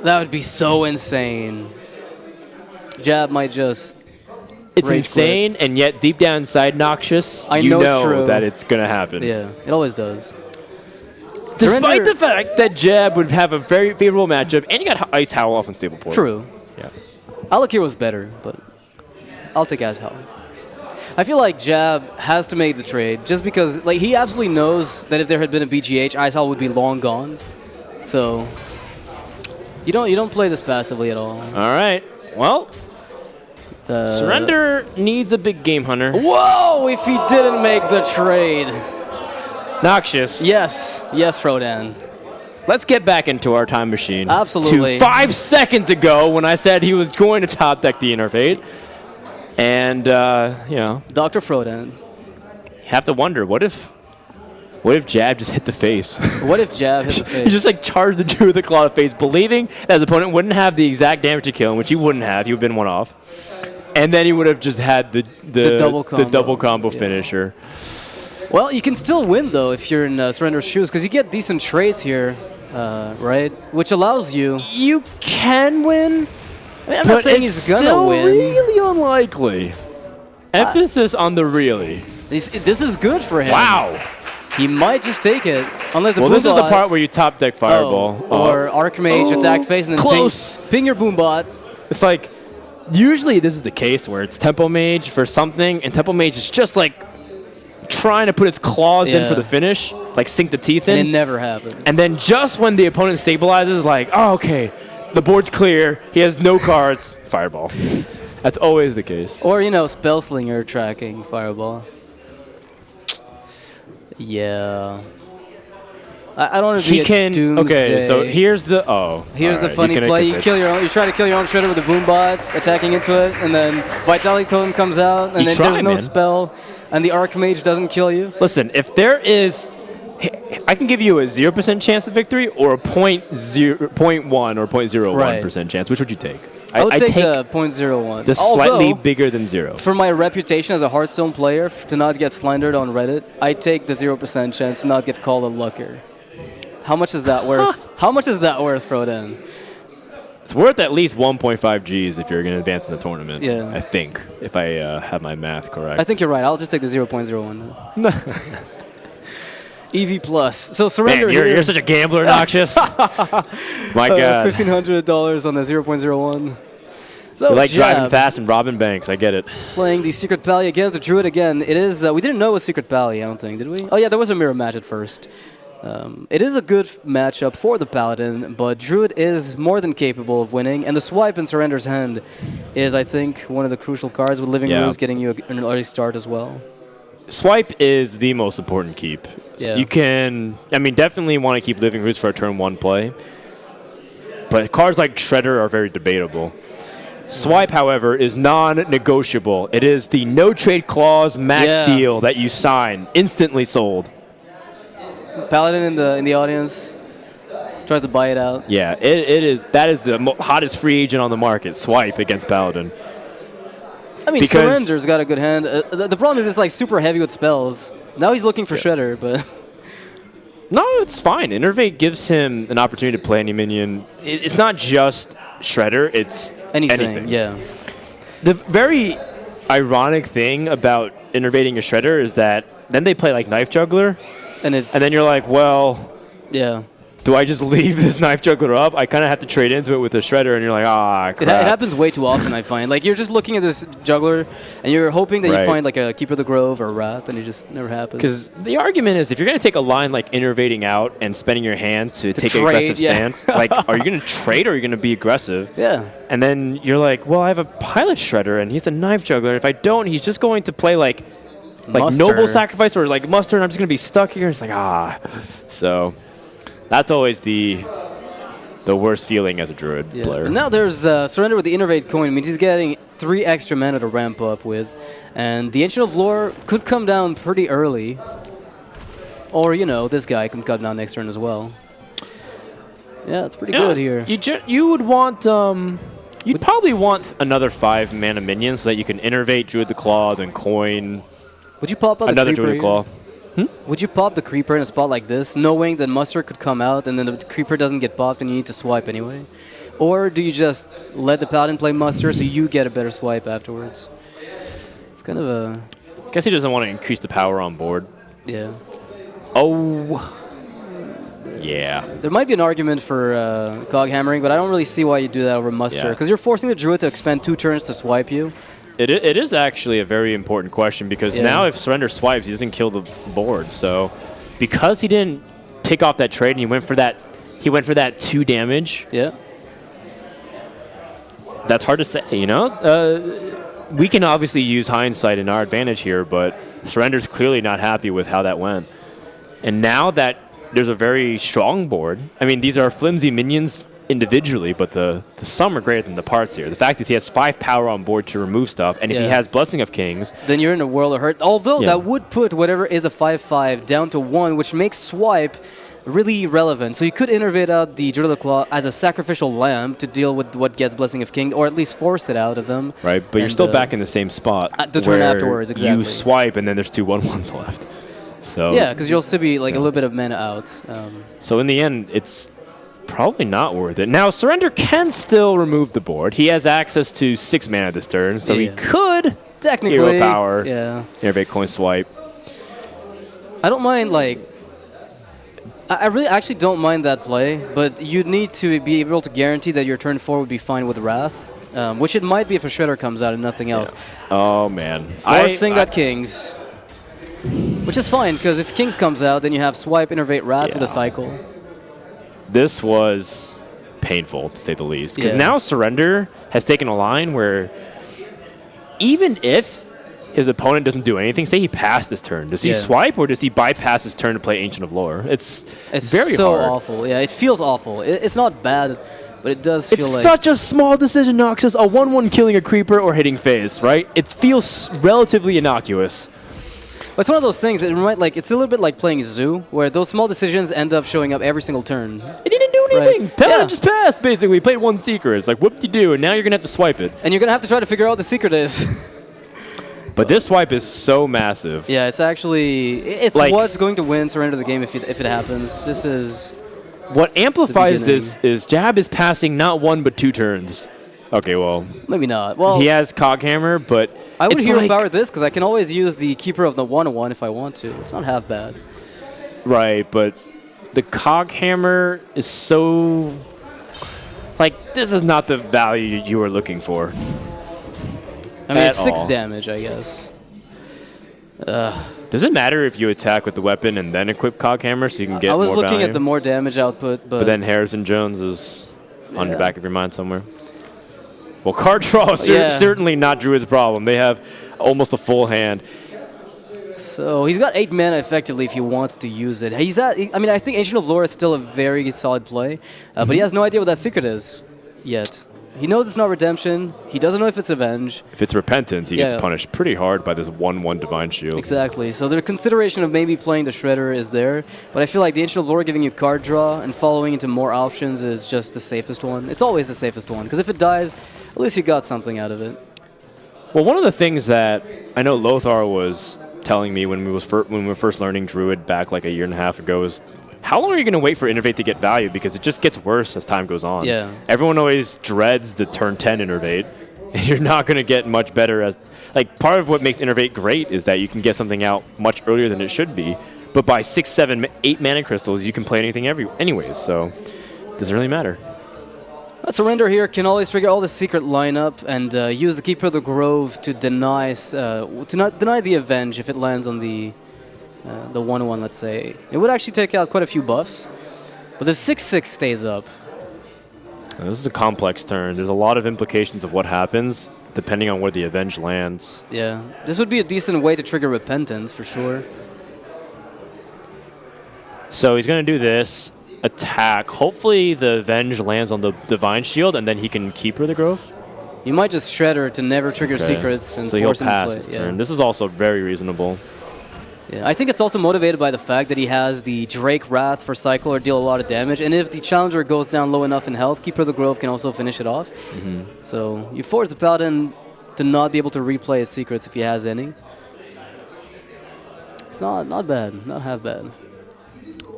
That would be so insane. Jab might just It's Rage insane, and yet deep down inside, Noxious, I you know it's know true. that it's going to happen. Yeah, it always does. Despite the fact that Jab would have a very favorable matchup, and you got Ice Howl off on Stable Port. True. Yeah. Alakir was better, but I'll take Ice Howl. I feel like Jab has to make the trade just because like he absolutely knows that if there had been a BGH, Ice Howl would be long gone. So you don't play this passively at all. All right. Well, Surrender needs a big game hunter. Whoa! If he didn't make the trade. Noxious. Yes, Frodan. Let's get back into our time machine. Absolutely. To 5 seconds ago when I said he was going to top deck the Innervate. And, you know. Dr. Frodan. You have to wonder, what if Jab just hit the face? What if Jab hit the face? He just like charged the Druid with the claw to the face, believing that his opponent wouldn't have the exact damage to kill him, which he wouldn't have. He would have been one off. And then he would have just had the double combo finisher. Well, you can still win, though, if you're in Surrender's shoes, because you get decent trades here, right? Which allows you... You can win, I mean, I'm not saying he's going to win. Really unlikely. Emphasis on the really. This is good for him. Wow. He might just take it. Unless the this is the part where you top deck Fireball. Or Archmage attack phase and then ping your Boombot. It's like, usually this is the case where it's Tempo Mage for something, and Tempo Mage is just like trying to put its claws in for the finish, like sink the teeth in. And it never happens. And then just when the opponent stabilizes, like, oh, okay, the board's clear, he has no cards, Fireball. That's always the case. Or, you know, Spellslinger tracking Fireball. Yeah. I don't want to be a Doomsday. Okay, so here's the Here's the funny play. You try to kill your own Shredder with a Boombot, attacking into it, and then Vitality Totem comes out, and then there's no spell, and the Archmage doesn't kill you. Listen, if there is... I can give you a 0% chance of victory or a 0.1 or 0.01% chance. Which would you take? I would take the 0.01. The slightly bigger than 0. For my reputation as a Hearthstone player, to not get slandered on Reddit, I take the 0% chance to not get called a lucker. How much is that worth? How much is that worth, Frodan? It's worth at least 1.5 Gs if you're going to advance in the tournament. Yeah. I think, if I have my math correct. I think you're right. I'll just take the 0.01. EV plus. So Surrender. Man, you're such a gambler, Noxious. My God. $1,500 on the 0.01. So you like driving fast and robbing banks. I get it. Playing the Secret Pally against the Druid again. It is. We didn't know it was Secret Pally, I don't think, did we? Oh yeah, there was a mirror match at first. It is a good matchup for the Paladin, but Druid is more than capable of winning, and the swipe in Surrender's hand is, I think, one of the crucial cards with Living Roost getting you an early start as well. Swipe is the most important keep. Yeah. You can, I mean, definitely want to keep Living Roots for a turn 1 play, but cards like Shredder are very debatable. Swipe, however, is non-negotiable. It is the no trade clause max deal that you sign, instantly sold. Paladin in the audience tries to buy it out. Yeah, it is. That is the hottest free agent on the market. Swipe against Paladin. I mean, Surrender's got a good hand. The problem is it's like super heavy with spells. Now he's looking for Shredder, but... No, it's fine. Innervate gives him an opportunity to play any minion. It's not just Shredder, it's anything. Yeah. The very ironic thing about innervating a Shredder is that then they play like Knife Juggler, and then you're like, well... Yeah. Do I just leave this Knife Juggler up? I kind of have to trade into it with a Shredder, and you're like, ah, crap. It happens way too often, I find. Like, you're just looking at this Juggler, and you're hoping that you find, like, a Keeper of the Grove or a Wrath, and it just never happens. Because the argument is, if you're going to take a line like innervating out and spending your hand to take an aggressive stance, like, are you going to trade or are you going to be aggressive? Yeah. And then you're like, well, I have a Pilot Shredder, and he's a Knife Juggler. If I don't, he's just going to play, like Noble Sacrifice or, like, Muster, and I'm just going to be stuck here. It's like, ah. So... That's always the worst feeling as a Druid player. And now there's Surrender with the Innervate coin. It means he's getting 3 extra mana to ramp up with. And the Ancient of Lore could come down pretty early. Or, you know, this guy can come down next turn as well. Yeah, it's pretty good here. You would want... you'd probably want another 5 mana minion so that you can Innervate Druid the Claw, then coin... Would you pop out another the Creeper Druid Claw? Would you pop the Creeper in a spot like this, knowing that Muster could come out and then the Creeper doesn't get popped and you need to swipe anyway? Or do you just let the Paladin play Muster so you get a better swipe afterwards? It's kind of a... Guess he doesn't want to increase the power on board. Yeah. Oh. Yeah. There might be an argument for cog hammering, but I don't really see why you do that over muster. Because you're forcing the Druid to expend 2 turns to swipe you. It is actually a very important question because now if Surrender swipes, he doesn't kill the board. So because he didn't pick off that trade and he went for that 2 damage. Yeah. That's hard to say, you know? We can obviously use hindsight in our advantage here, but Surrender's clearly not happy with how that went. And now that there's a very strong board, I mean, these are flimsy minions individually, but the sum are greater than the parts here. The fact is he has 5 power on board to remove stuff, and if he has Blessing of Kings... Then you're in a world of hurt. Although that would put whatever is a 5/5 down to 1, which makes swipe really relevant. So you could innervate out the Druid of the Claw as a sacrificial lamb to deal with what gets Blessing of King, or at least force it out of them. Right, but you're still back in the same spot. At the turn afterwards, exactly. You swipe, and then there's 2 1/1s left. So yeah, because you'll still be like a little bit of mana out. So in the end, it's probably not worth it. Now, Surrender can still remove the board. He has access to 6 mana this turn, so he could technically hero power, innervate coin swipe. I don't mind, like... I really actually don't mind that play, but you'd need to be able to guarantee that your turn 4 would be fine with Wrath, which it might be if a Shredder comes out and nothing else. Oh, man. Forcing that Kings, which is fine, because if Kings comes out, then you have Swipe, Innervate, Wrath with a cycle. This was painful, to say the least, because now Surrender has taken a line where even if his opponent doesn't do anything, say he passed his turn, does he swipe or does he bypass his turn to play Ancient of Lore? It's very so hard. awful. Yeah, it feels awful. It's not bad, but it does feel like... It's such a small decision, Noxus. A 1/1 killing a creeper or hitting phase, right? It feels relatively innocuous. But it's one of those things, it's a little bit like playing Zoo, where those small decisions end up showing up every single turn. It didn't do anything. Paladin just passed, basically. Played 1 Secret. It's like, whoop-de-doo, and now you're going to have to swipe it. And you're going to have to try to figure out what the secret is. But this swipe is so massive. Yeah, it's actually... It's like, what's going to win Surrender the game if it happens. This is... What amplifies this is Jab is passing not 1 but 2 turns. Okay, well... Maybe not. Well, he has Coghammer, but... I would hero power this because I can always use the Keeper of the 1/1 if I want to. It's not half bad. Right, but the Coghammer is so... Like, this is not the value you were looking for. I mean, it's 6 damage, I guess. Does it matter if you attack with the weapon and then equip Coghammer so you can get more value? I was looking at the more damage output, but then Harrison Jones is on the back of your mind somewhere. Well, card draw is certainly not Druid's problem. They have almost a full hand. So he's got 8 mana effectively if he wants to use it. I mean, I think Ancient of Lore is still a very solid play, but he has no idea what that secret is yet. He knows it's not Redemption. He doesn't know if it's Avenge. If it's Repentance, he gets punished pretty hard by this 1/1 Divine Shield. Exactly. So the consideration of maybe playing the Shredder is there, but I feel like the Ancient of Lore giving you card draw and following into more options is just the safest one. It's always the safest one, because if it dies, at least you got something out of it. Well, one of the things that I know Lothar was telling me when we were first learning Druid back like a year and a half ago is, how long are you going to wait for Innervate to get value? Because it just gets worse as time goes on. Yeah. Everyone always dreads the turn 10 Innervate. And you're not going to get much better as... Like, part of what makes Innervate great is that you can get something out much earlier than it should be. But by 6, 7, 8 mana crystals, you can play anything anyways. So, it doesn't really matter. Surrender here can always trigger all the secret lineup and use the Keeper of the Grove to deny the Avenge if it lands on the 1/1, let's say. It would actually take out quite a few buffs, but the 6/6 stays up. Now, this is a complex turn. There's a lot of implications of what happens depending on where the Avenge lands. Yeah, this would be a decent way to trigger Repentance for sure. So he's going to do this, attack. Hopefully the Avenge lands on the Divine Shield and then he can Keeper the Grove. You might just Shredder to never trigger secrets and force him to play. His turn. This is also very reasonable. Yeah, I think it's also motivated by the fact that he has the Drake Wrath for cycle or deal a lot of damage, and if the challenger goes down low enough in health, Keeper of the Grove can also finish it off. So you force the Paladin to not be able to replay his secrets if he has any. It's not bad, not half bad.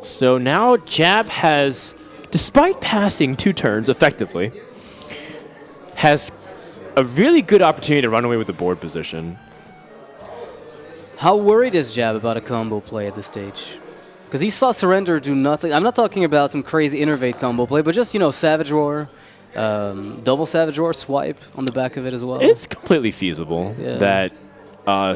So now Jab has, despite passing 2 turns effectively, has a really good opportunity to run away with the board position. How worried is Jab about a combo play at this stage? Because he saw Surrender do nothing. I'm not talking about some crazy Innervate combo play, but just, you know, Savage Roar, double Savage Roar, swipe on the back of it as well. It's completely feasible that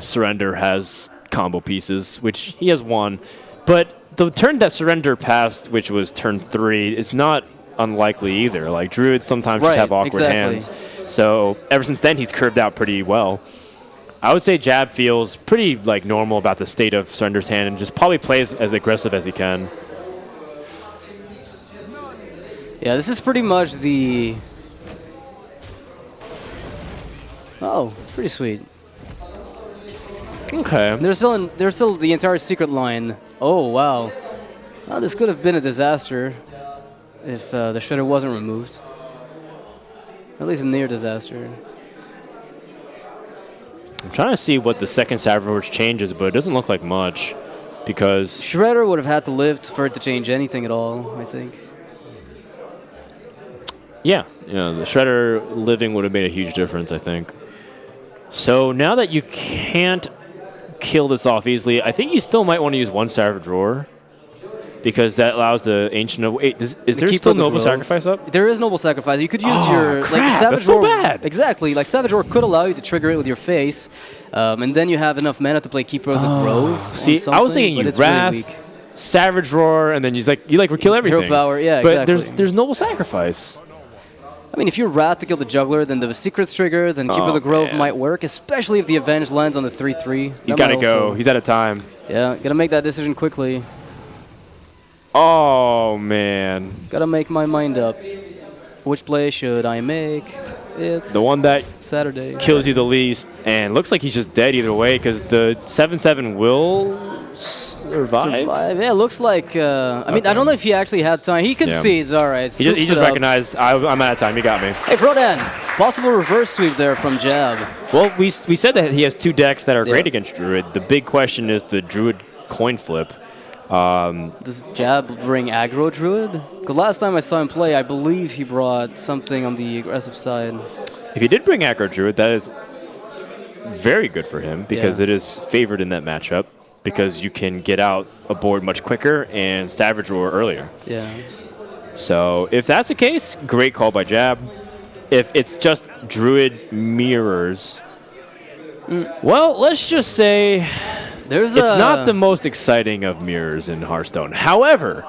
Surrender has combo pieces, which he has one. But the turn that Surrender passed, which was turn 3, is not unlikely either. Like, Druids sometimes just have awkward hands. So ever since then, he's curved out pretty well. I would say Jab feels pretty like normal about the state of Surrender's hand and just probably plays as aggressive as he can. Yeah, this is pretty much the... Oh, pretty sweet. Okay. There's still the entire secret line. Oh, wow. Well, this could have been a disaster if the Shredder wasn't removed. At least a near disaster. I'm trying to see what the second Savage changes, but it doesn't look like much because... Shredder would have had to live for it to change anything at all, I think. Yeah, you know, the Shredder living would have made a huge difference, I think. So now that you can't kill this off easily, I think you still might want to use one Savage Roar because that allows the Ancient... Wait, is there still Noble Sacrifice up? There is Noble Sacrifice. You could use your... Crap, like, Savage that's so Roar, bad. Exactly. Like, Savage Roar could allow you to trigger it with your face, and then you have enough mana to play Keeper of the Grove. See, I was thinking you Wrath, really Savage Roar, and then you kill everything. Hero Power, yeah, but exactly. there's Noble Sacrifice. I mean, if you Wrath to kill the Juggler, then the Secrets trigger, then Keeper of the Grove might work, especially if the Avenge lands on the 3/3. He's got to go. He's out of time. Yeah, gotta make that decision quickly. Oh, man. Gotta make my mind up. Which play should I make? It's the one that Saturday kills you the least, and looks like he's just dead either way because the 7/7 will survive. Yeah, looks like. I mean, I don't know if he actually had time. He concedes. All right. He just recognized I'm out of time. You got me. Hey, Frodan, possible reverse sweep there from Jab. Well, we said that he has 2 decks that are great against Druid. The big question is the Druid coin flip. Does Jab bring aggro Druid? Because last time I saw him play, I believe he brought something on the aggressive side. If he did bring aggro Druid, that is very good for him because it is favored in that matchup because you can get out a board much quicker and Savage Roar earlier. Yeah. So if that's the case, great call by Jab. If it's just Druid mirrors, well, let's just say... It's not the most exciting of mirrors in Hearthstone. However,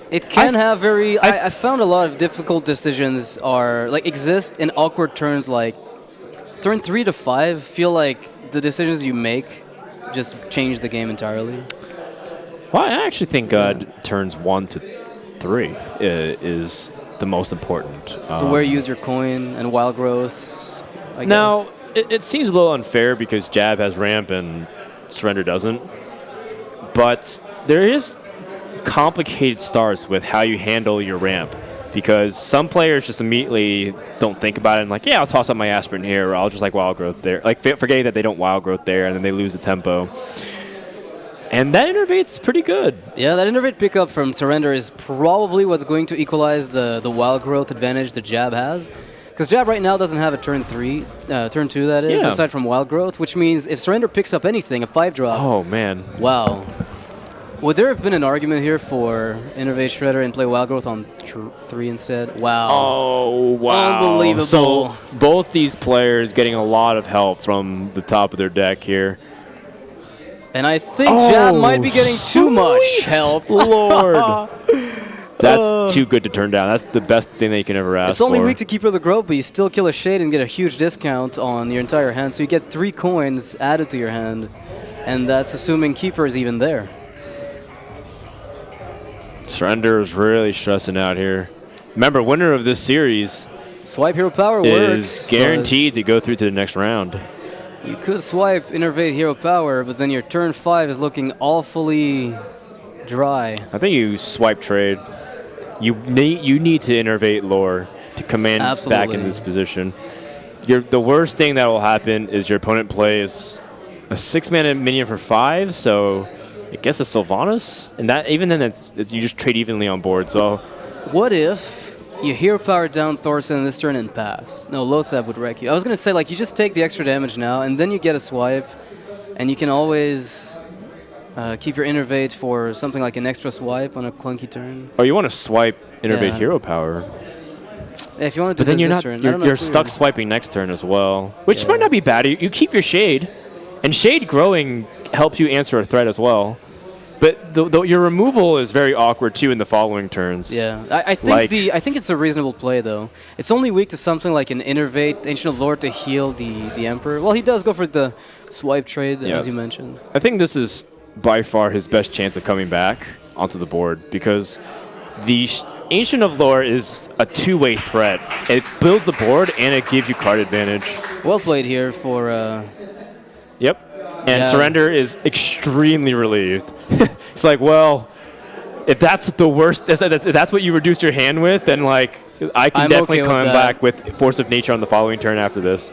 it can have very... I found a lot of difficult decisions exist in awkward turns, like turn 3 to 5 feel like the decisions you make just change the game entirely. Well, I actually think turns 1 to 3 is the most important. So where you use your coin and wild growths, I now, guess. It seems a little unfair because Jab has ramp and Surrender doesn't, but there is complicated starts with how you handle your ramp because some players just immediately don't think about it and like, yeah, I'll toss up my Aspirin here or I'll just like wild growth there, like forgetting that they don't wild growth there and then they lose the tempo. And that Innervate's pretty good. Yeah, that Innervate pickup from Surrender is probably what's going to equalize the wild growth advantage that Jab has. Because Jab right now doesn't have a turn 2 that is, aside from Wild Growth, which means if Surrender picks up anything, a 5-drop. Oh, man. Wow. Would there have been an argument here for Innervate Shredder and play Wild Growth on 3 instead? Wow. Oh, wow. Unbelievable. So both these players getting a lot of help from the top of their deck here. And I think Jab might be getting too much help. Lord. That's too good to turn down. That's the best thing that you can ever ask for. It's only weak to Keeper of the Grove, but you still kill a Shade and get a huge discount on your entire hand. So you get 3 coins added to your hand, and that's assuming Keeper is even there. Surrender is really stressing out here. Remember, winner of this series Swipe Hero Power is guaranteed to go through to the next round. You could swipe Innervate Hero Power, but then your turn 5 is looking awfully dry. I think you swipe trade. You need to innervate lore to command back into this position. The worst thing that will happen is your opponent plays a 6-mana minion for 5, so I guess a Sylvanas, and that even then you just trade evenly on board. So what if you Hero Power down Thorson this turn and pass? No, Lothab would wreck you. I was gonna say like you just take the extra damage now, and then you get a swipe, And you can always keep your Innervate for something like an extra swipe on a clunky turn. Oh, you want to swipe Innervate Hero Power. Yeah, if you want to do but then this turn. you're stuck swiping next turn as well, which might not be bad. You keep your Shade, and Shade growing helps you answer a threat as well. But your removal is very awkward too in the following turns. Yeah, I think it's a reasonable play though. It's only weak to something like an Innervate, Ancient of Lord to heal the Emperor. Well, he does go for the swipe trade as you mentioned. I think this is by far his best chance of coming back onto the board because the Ancient of Lore is a two-way threat. It builds the board and it gives you card advantage. Well played here for. Yep. And Surrender is extremely relieved. It's like, well, if that's the worst, if that's what you reduced your hand with, then like I can definitely come back with Force of Nature on the following turn after this.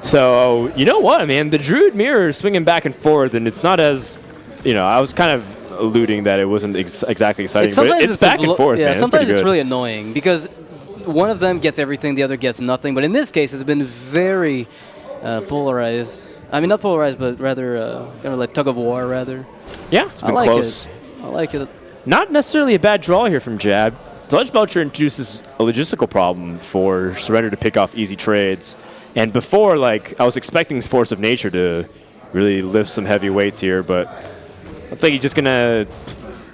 So you know what, man? The Druid Mirror is swinging back and forth, and it's not as, I was kind of alluding that it wasn't exactly exciting, but it's back and forth, man. Sometimes it's really annoying because one of them gets everything, the other gets nothing. But in this case, it's been very polarized. I mean, not polarized, but rather kind of like tug of war, rather. Yeah, it's been close. I like it. Not necessarily a bad draw here from Jab. Sludge Belcher introduces a logistical problem for Surrender to pick off easy trades. And before, like, I was expecting his Force of Nature to really lift some heavy weights here, but looks like he's just going to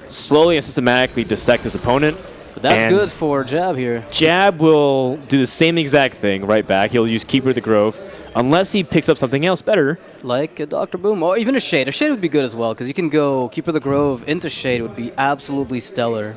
slowly and systematically dissect his opponent. But that's good for Jab here. Jab will do the same exact thing right back. He'll use Keeper of the Grove, unless he picks up something else better. Like a Dr. Boom, or even a Shade. A Shade would be good as well, because you can go Keeper of the Grove into Shade would be absolutely stellar.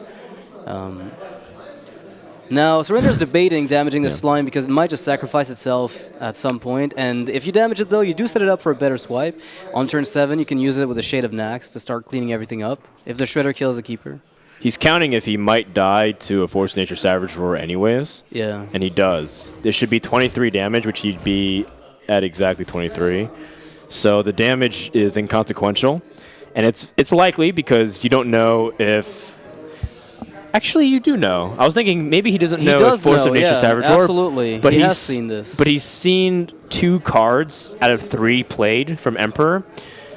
Now, Surrender's debating damaging the slime because it might just sacrifice itself at some point. And if you damage it, though, you do set it up for a better swipe. On turn 7, you can use it with a Shade of Nax to start cleaning everything up if the Shredder kills the Keeper. He's counting if he might die to a Force of Nature Savage Roar anyways. Yeah. And he does. There should be 23 damage, which he'd be at exactly 23. So the damage is inconsequential. And it's likely because you don't know if... Actually, you do know. I was thinking maybe he doesn't know if Force of Nature Savage Roar. Absolutely. But he has seen this. But he's seen 2 cards out of 3 played from Emperor.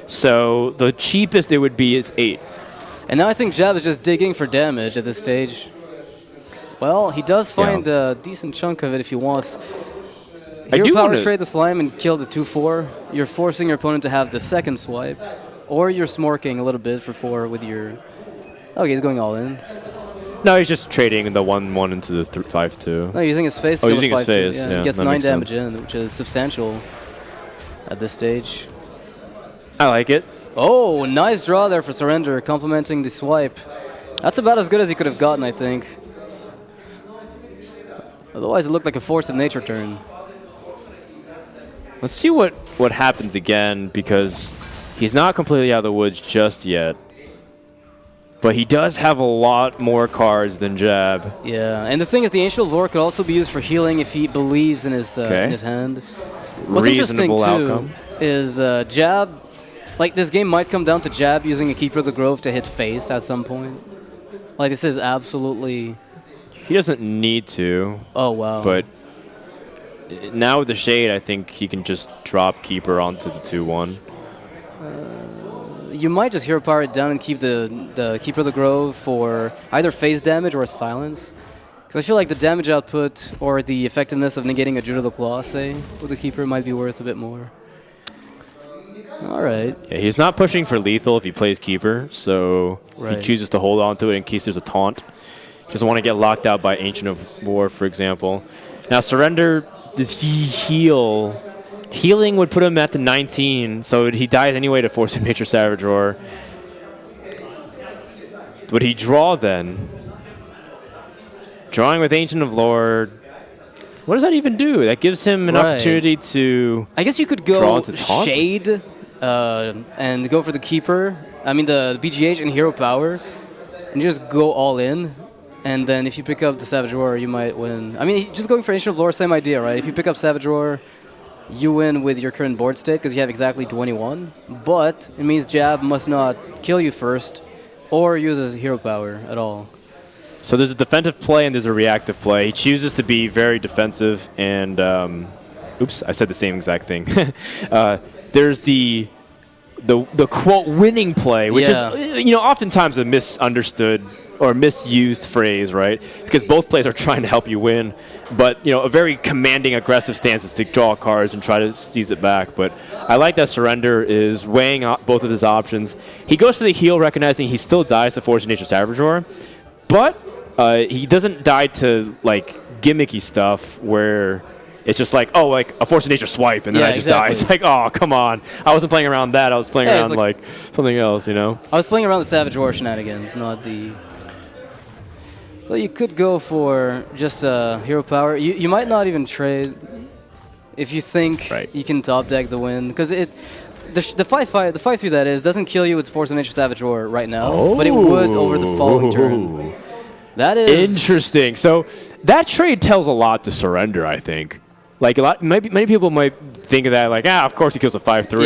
So the cheapest it would be is 8. And now I think Jab is just digging for damage at this stage. Well, he does find a decent chunk of it if he wants. Hero Power trade the slime and kill the 2/4. You're forcing your opponent to have the second swipe. Or you're smorking a little bit for 4 with your... Okay, he's going all in. No, he's just trading the 1/1 into the 5/2. No, using his face to using his face. Yeah, he gets 9 damage in, which is substantial at this stage. I like it. Oh, nice draw there for Surrender, complementing the swipe. That's about as good as he could have gotten, I think. Otherwise, it looked like a Force of Nature turn. Let's see what happens again, because he's not completely out of the woods just yet. But he does have a lot more cards than Jab. Yeah, and the thing is, the Ancient of Lore could also be used for healing if he believes in his hand. What's interesting, too, is Jab... Like, this game might come down to Jab using a Keeper of the Grove to hit face at some point. Like, this is absolutely... He doesn't need to. Oh, wow. But now with the Shade, I think he can just drop Keeper onto the 2/1. You might just Hero Power it down and keep the Keeper of the Grove for either phase damage or a silence. Because I feel like the damage output or the effectiveness of negating a Druid of the Claw, say, with the Keeper might be worth a bit more. All right. Yeah, he's not pushing for lethal if he plays Keeper, so he chooses to hold on to it in case there's a taunt. He doesn't want to get locked out by Ancient of War, for example. Now, Surrender, does he heal? Healing would put him at the 19, so he dies anyway to Force of Nature Savage Roar. Would he draw then? Drawing with Ancient of Lore. What does that even do? That gives him an opportunity to... I guess you could go Shade and go for the Keeper. I mean, the BGH and Hero Power. And just go all in. And then if you pick up the Savage Roar, you might win. I mean, just going for Ancient of Lore, same idea, right? If you pick up Savage Roar, you win with your current board state because you have exactly 21. But it means Jab must not kill you first or use his Hero Power at all. So there's a defensive play and there's a reactive play. He chooses to be very defensive and... oops, I said the same exact thing. there's the quote winning play, which Yeah. is oftentimes a misunderstood or misused phrase, right? Because both plays are trying to help you win, but a very commanding, aggressive stance is to draw cards and try to seize it back. But I like that Surrender is weighing out both of his options. He goes for the heal, recognizing he still dies to Force of Nature Savage Roar, but he doesn't die to like gimmicky stuff where it's just like, oh, like a Force of Nature swipe, and then I just die. It's like, oh, come on. I wasn't playing around that. I was playing around like something else, I was playing around the Savage Roar shenanigans, not the... So you could go for just hero power. You might not even trade if you think you can top deck the win, because the 5/3 that is doesn't kill you with Force of Nature Savage Roar right now, but it would over the following turn. That is interesting. So that trade tells a lot to Surrender, I think. Like many people might think of that like, of course he kills a 5/3.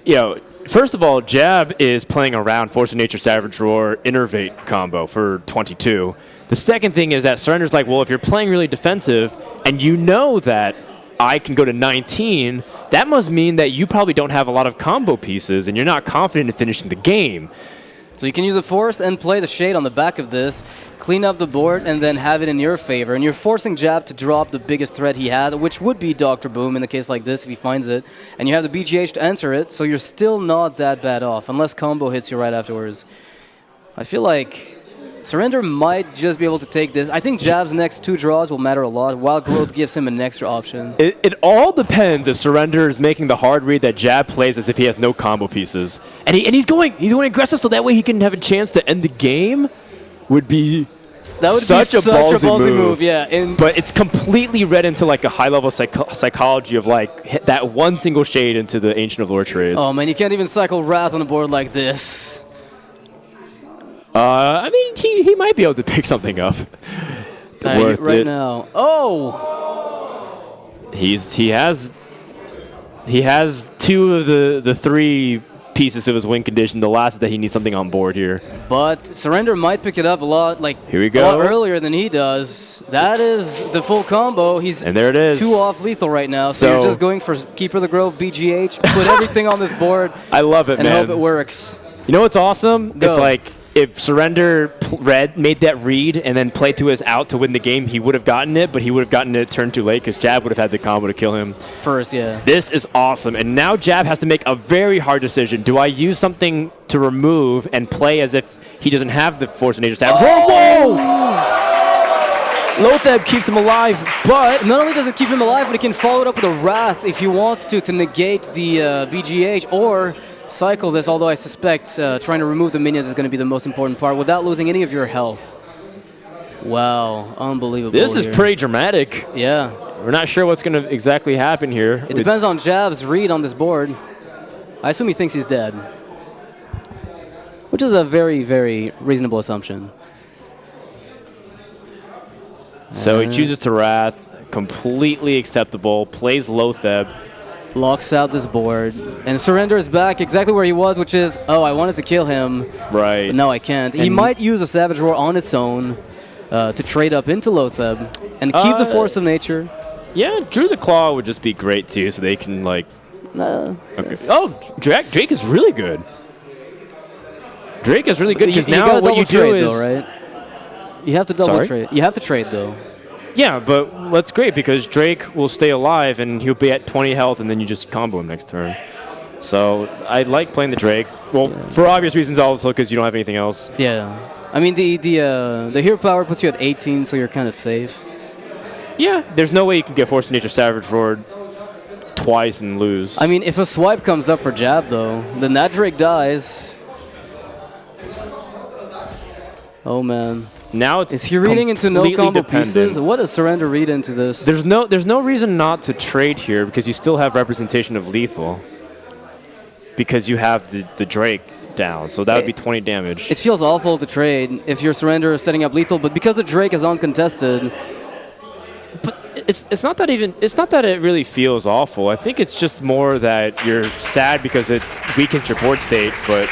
Yeah, but first of all, Jab is playing around Force of Nature Savage Roar Innervate combo for 22. The second thing is that Surrender's like, well, if you're playing really defensive and you know that I can go to 19, that must mean that you probably don't have a lot of combo pieces and you're not confident in finishing the game. So you can use a Force and play the Shade on the back of this, clean up the board, and then have it in your favor. And you're forcing Jab to drop the biggest threat he has, which would be Dr. Boom in a case like this if he finds it. And you have the BGH to answer it, so you're still not that bad off, unless combo hits you right afterwards. I feel like Surrender might just be able to take this. I think Jab's next 2 draws will matter a lot, while Growth gives him an extra option. It all depends if Surrender is making the hard read that Jab plays as if he has no combo pieces. And he's going aggressive so that way he can have a chance to end the game. Would be such a ballsy move. Yeah. But it's completely read into like a high-level psychology of like hit that one single shade into the Ancient of Lore trades. Oh man, you can't even cycle Wrath on a board like this. I mean, he might be able to pick something up. Right now. Oh! He has 2 of the 3 pieces of his win condition. The last is that he needs something on board here. But Surrender might pick it up a lot, here we go. A lot earlier than he does. That is the full combo. And there it is. 2 off lethal right now. So you're just going for Keeper of the Grove, BGH, put everything on this board. I love it, and man. hope it works. You know what's awesome? Go. It's like if Surrender made that read and then played to his out to win the game, he would have gotten it, but he would have gotten it turn too late because Jab would have had the combo to kill him. First, yeah. This is awesome. And now Jab has to make a very hard decision. Do I use something to remove and play as if he doesn't have the Force of Nature Savage? Whoa! Lotheb keeps him alive, but not only does it keep him alive, but he can follow it up with a Wrath if he wants to negate the BGH or cycle this, although I suspect trying to remove the minions is going to be the most important part without losing any of your health. Wow, unbelievable. This is pretty dramatic. Yeah. We're not sure what's going to exactly happen here. It depends on Jab's read on this board. I assume he thinks he's dead, which is a very, very reasonable assumption. So he chooses to Wrath, completely acceptable, plays Lotheb. Locks out this board, and Surrender is back exactly where he was, which is, oh, I wanted to kill him. Right. But no, I can't. He might use a Savage Roar on its own to trade up into Lotheb and keep the Force of Nature. Yeah, Drew the Claw would just be great, too, so they can, like... Okay. Oh, Drake is really good. Drake is really good, because now what you do is... Though, right? You have to double trade. You have to trade, though. Yeah, but that's great because Drake will stay alive and he'll be at 20 health and then you just combo him next turn. So I like playing the Drake. Well, for obvious reasons also because you don't have anything else. Yeah. I mean, the hero power puts you at 18, so you're kind of safe. Yeah, there's no way you can get Force of Nature Savage Roar twice and lose. I mean, if a swipe comes up for Jab, though, then that Drake dies. Oh, man. Now it's is he reading into no combo pieces? What does Surrender read into this? There's no reason not to trade here because you still have representation of lethal. Because you have the Drake down, so that would be 20 damage. It feels awful to trade if your Surrender is setting up lethal, but because the Drake is uncontested. But it's not that it really feels awful. I think it's just more that you're sad because it weakens your board state, but.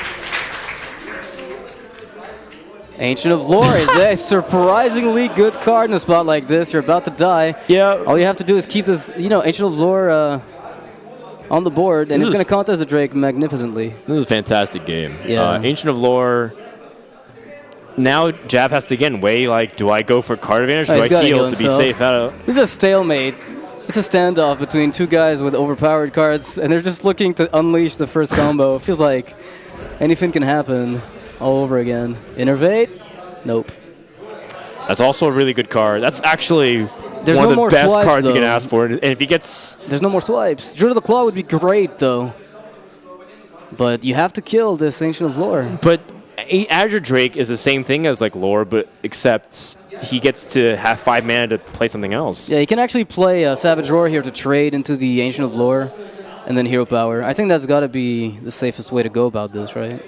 Ancient of Lore is a surprisingly good card in a spot like this. You're about to die. Yeah. All you have to do is keep this, Ancient of Lore on the board, and he's going to contest the Drake magnificently. This is a fantastic game. Yeah. Ancient of Lore. Now Jab has to again weigh, like, do I go for card advantage? Do I heal to be safe out of... This is a stalemate. It's a standoff between two guys with overpowered cards, and they're just looking to unleash the first combo. It feels like anything can happen all over again. Innervate? Nope. That's also a really good card. That's actually There's one no of the more best swipes, cards you can though. ask for. And if he gets... There's no more swipes. Druid of the Claw would be great, though. But you have to kill this Ancient of Lore. But Azure Drake is the same thing as like Lore, but except he gets to have 5 mana to play something else. Yeah, you can actually play Savage Roar here to trade into the Ancient of Lore and then Hero Power. I think that's got to be the safest way to go about this, right?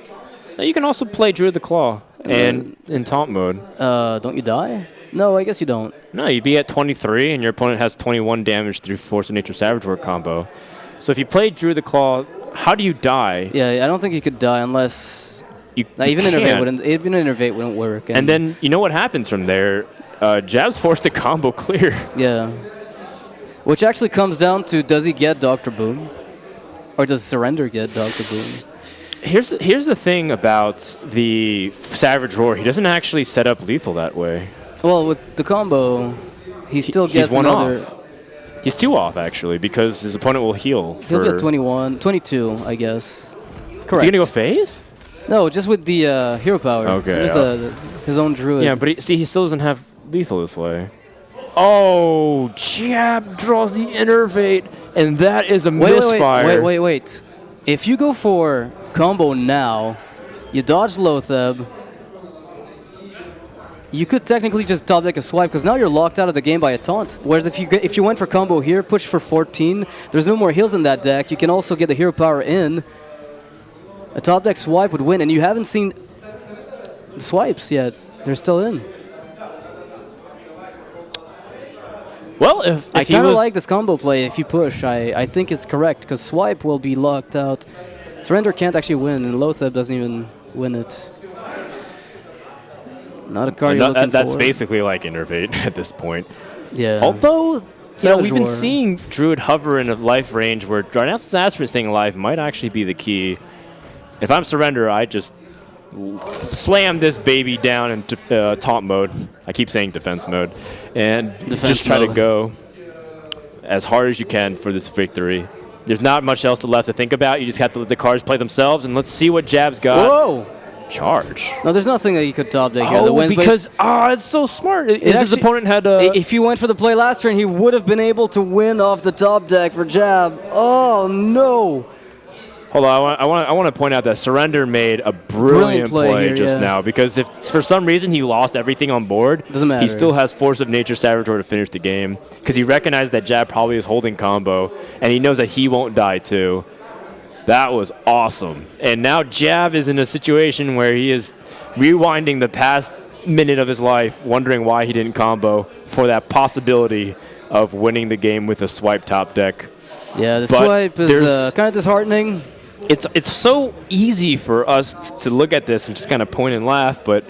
You can also play Druid of the Claw and in taunt mode. Don't you die? No, I guess you don't. No, you'd be at 23 and your opponent has 21 damage through Force of Nature Savage Roar combo. So if you play Druid of the Claw, how do you die? Yeah, I don't think you could die unless... even Innervate wouldn't work. And then, you know what happens from there? Jab's forced to combo clear. Yeah. Which actually comes down to, does he get Dr. Boom? Or does Surrender get Dr. Boom? Here's the thing about the Savage Roar. He doesn't actually set up lethal that way. Well, with the combo, he still gets one another... off. He's 2 off, actually, because his opponent will heal. He'll get 22, I guess. Correct. Is he going to go phase? No, just with the Hero Power. Okay. Just his own Druid. Yeah, but he still doesn't have lethal this way. Oh, Jab draws the Innervate, and that is a misfire. Wait. If you go for combo now, you dodge Loatheb, you could technically just top deck a swipe, because now you're locked out of the game by a taunt. Whereas if you went for combo here, push for 14, there's no more heals in that deck. You can also get the Hero Power in. A top deck swipe would win, and you haven't seen the swipes yet. They're still in. Well, if I kind of like this combo play. If you push, I think it's correct, because swipe will be locked out. Surrender can't actually win, and Loatheb doesn't even win it. Not a card you're looking that's for. basically like Innervate at this point. Yeah. Although, we've been Roar. seeing Druid hover in a life range where Darnell's Aspirant staying alive might actually be the key. If I'm Surrender, I just slam this baby down in taunt mode. I keep saying defense mode. And just try to go as hard as you can for this victory. There's not much else left to think about. You just have to let the cards play themselves, and let's see what Jab's got. Whoa! Charge. No, there's nothing that you could top deck here that wins. Because it's so smart. His opponent had if you went for the play last turn, he would have been able to win off the top deck for Jab. Oh no! Hold on, I want to point out that Surrender made a brilliant play here, just now, because if for some reason he lost everything on board, doesn't matter. He still has Force of Nature Savage Roar to finish the game, because he recognized that Jab probably is holding combo, and he knows that he won't die too. That was awesome. And now Jab is in a situation where he is rewinding the past minute of his life, wondering why he didn't combo for that possibility of winning the game with a swipe top deck. Yeah, the swipe is kind of disheartening. It's so easy for us to look at this and just kind of point and laugh, but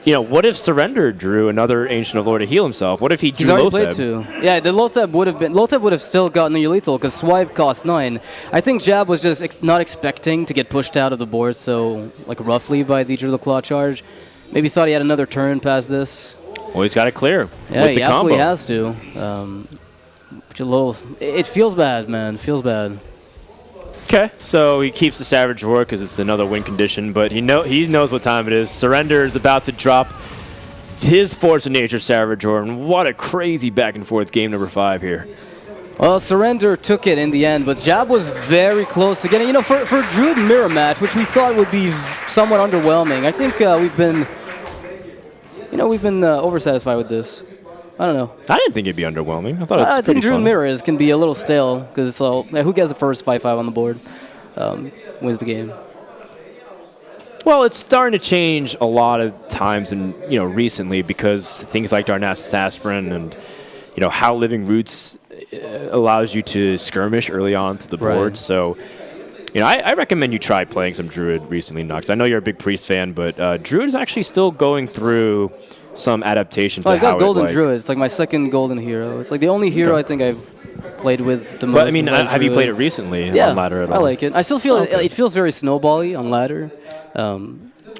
what if Surrender drew another Ancient of Lore to heal himself? What if he drew He's already Loatheb? played 2. Yeah, the Loatheb would have still gotten a lethal, because swipe cost 9. I think Jab was just not expecting to get pushed out of the board so roughly by the Druid of the Claw charge. Maybe thought he had another turn past this. Well, he's got it clear. Yeah, with he the combo. absolutely has to. It feels bad, man. Feels bad. Okay, so he keeps the Savage Roar because it's another win condition, but he knows what time it is. Surrender is about to drop his Force of Nature Savage Roar, and what a crazy back and forth game number 5 here. Well, Surrender took it in the end, but Jab was very close to getting, for Druid Mirror Match, which we thought would be somewhat underwhelming. I think we've been oversatisfied with this. I don't know. I didn't think it'd be underwhelming. I thought it's I pretty think Druid fun. Mirrors can be a little stale, because it's all, who gets the first 5-5 on the board wins the game. Well, it's starting to change a lot of times, and recently, because things like Darnell's Aspirant and how Living Roots allows you to skirmish early on to the board. Right. So, I recommend you try playing some Druid recently, Nox. I know you're a big Priest fan, but Druid is actually still going through some adaptation to I've how got Golden it, Druid. It's like my second golden hero. It's like the only hero I think I've played with the most. But I mean, besides have you Druid. played it recently Yeah, on ladder at all? I like it. I still feel it feels very snowbally on ladder.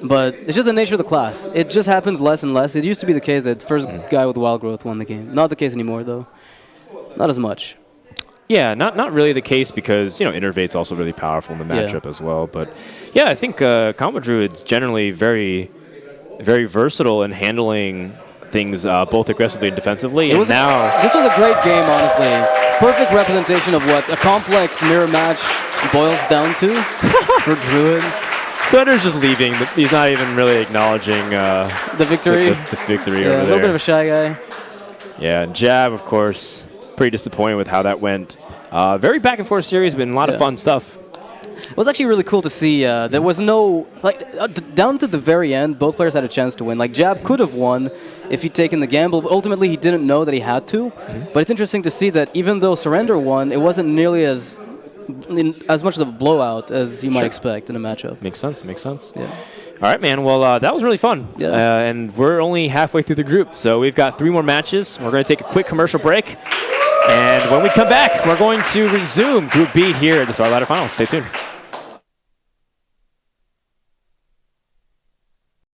But it's just the nature of the class. It just happens less and less. It used to be the case that first guy with wild growth won the game. Not the case anymore, though. Not as much. Yeah, not really the case because, Innervate's also really powerful in the matchup as well. But yeah, I think Combo Druid's generally very, very versatile in handling things both aggressively and defensively. This was a great game, honestly. Perfect representation of what a complex mirror match boils down to for Druid. Surrender's just leaving. He's not even really acknowledging the victory. The victory yeah, over there. A little bit of a shy guy. Yeah, and Jab, of course, pretty disappointed with how that went. Very back and forth series, but a lot of fun stuff. It was actually really cool to see. There was no down to the very end, both players had a chance to win. Like Jab could have won if he'd taken the gamble, but ultimately he didn't know that he had to. But it's interesting to see that even though Surrender won, it wasn't nearly as much of a blowout as you might expect in a matchup. Makes sense. Yeah. All right, man. Well, that was really fun. Yeah. And we're only halfway through the group, so we've got 3 more matches. We're going to take a quick commercial break. And when we come back, we're going to resume Group B here at the StarLadder Finals. Stay tuned.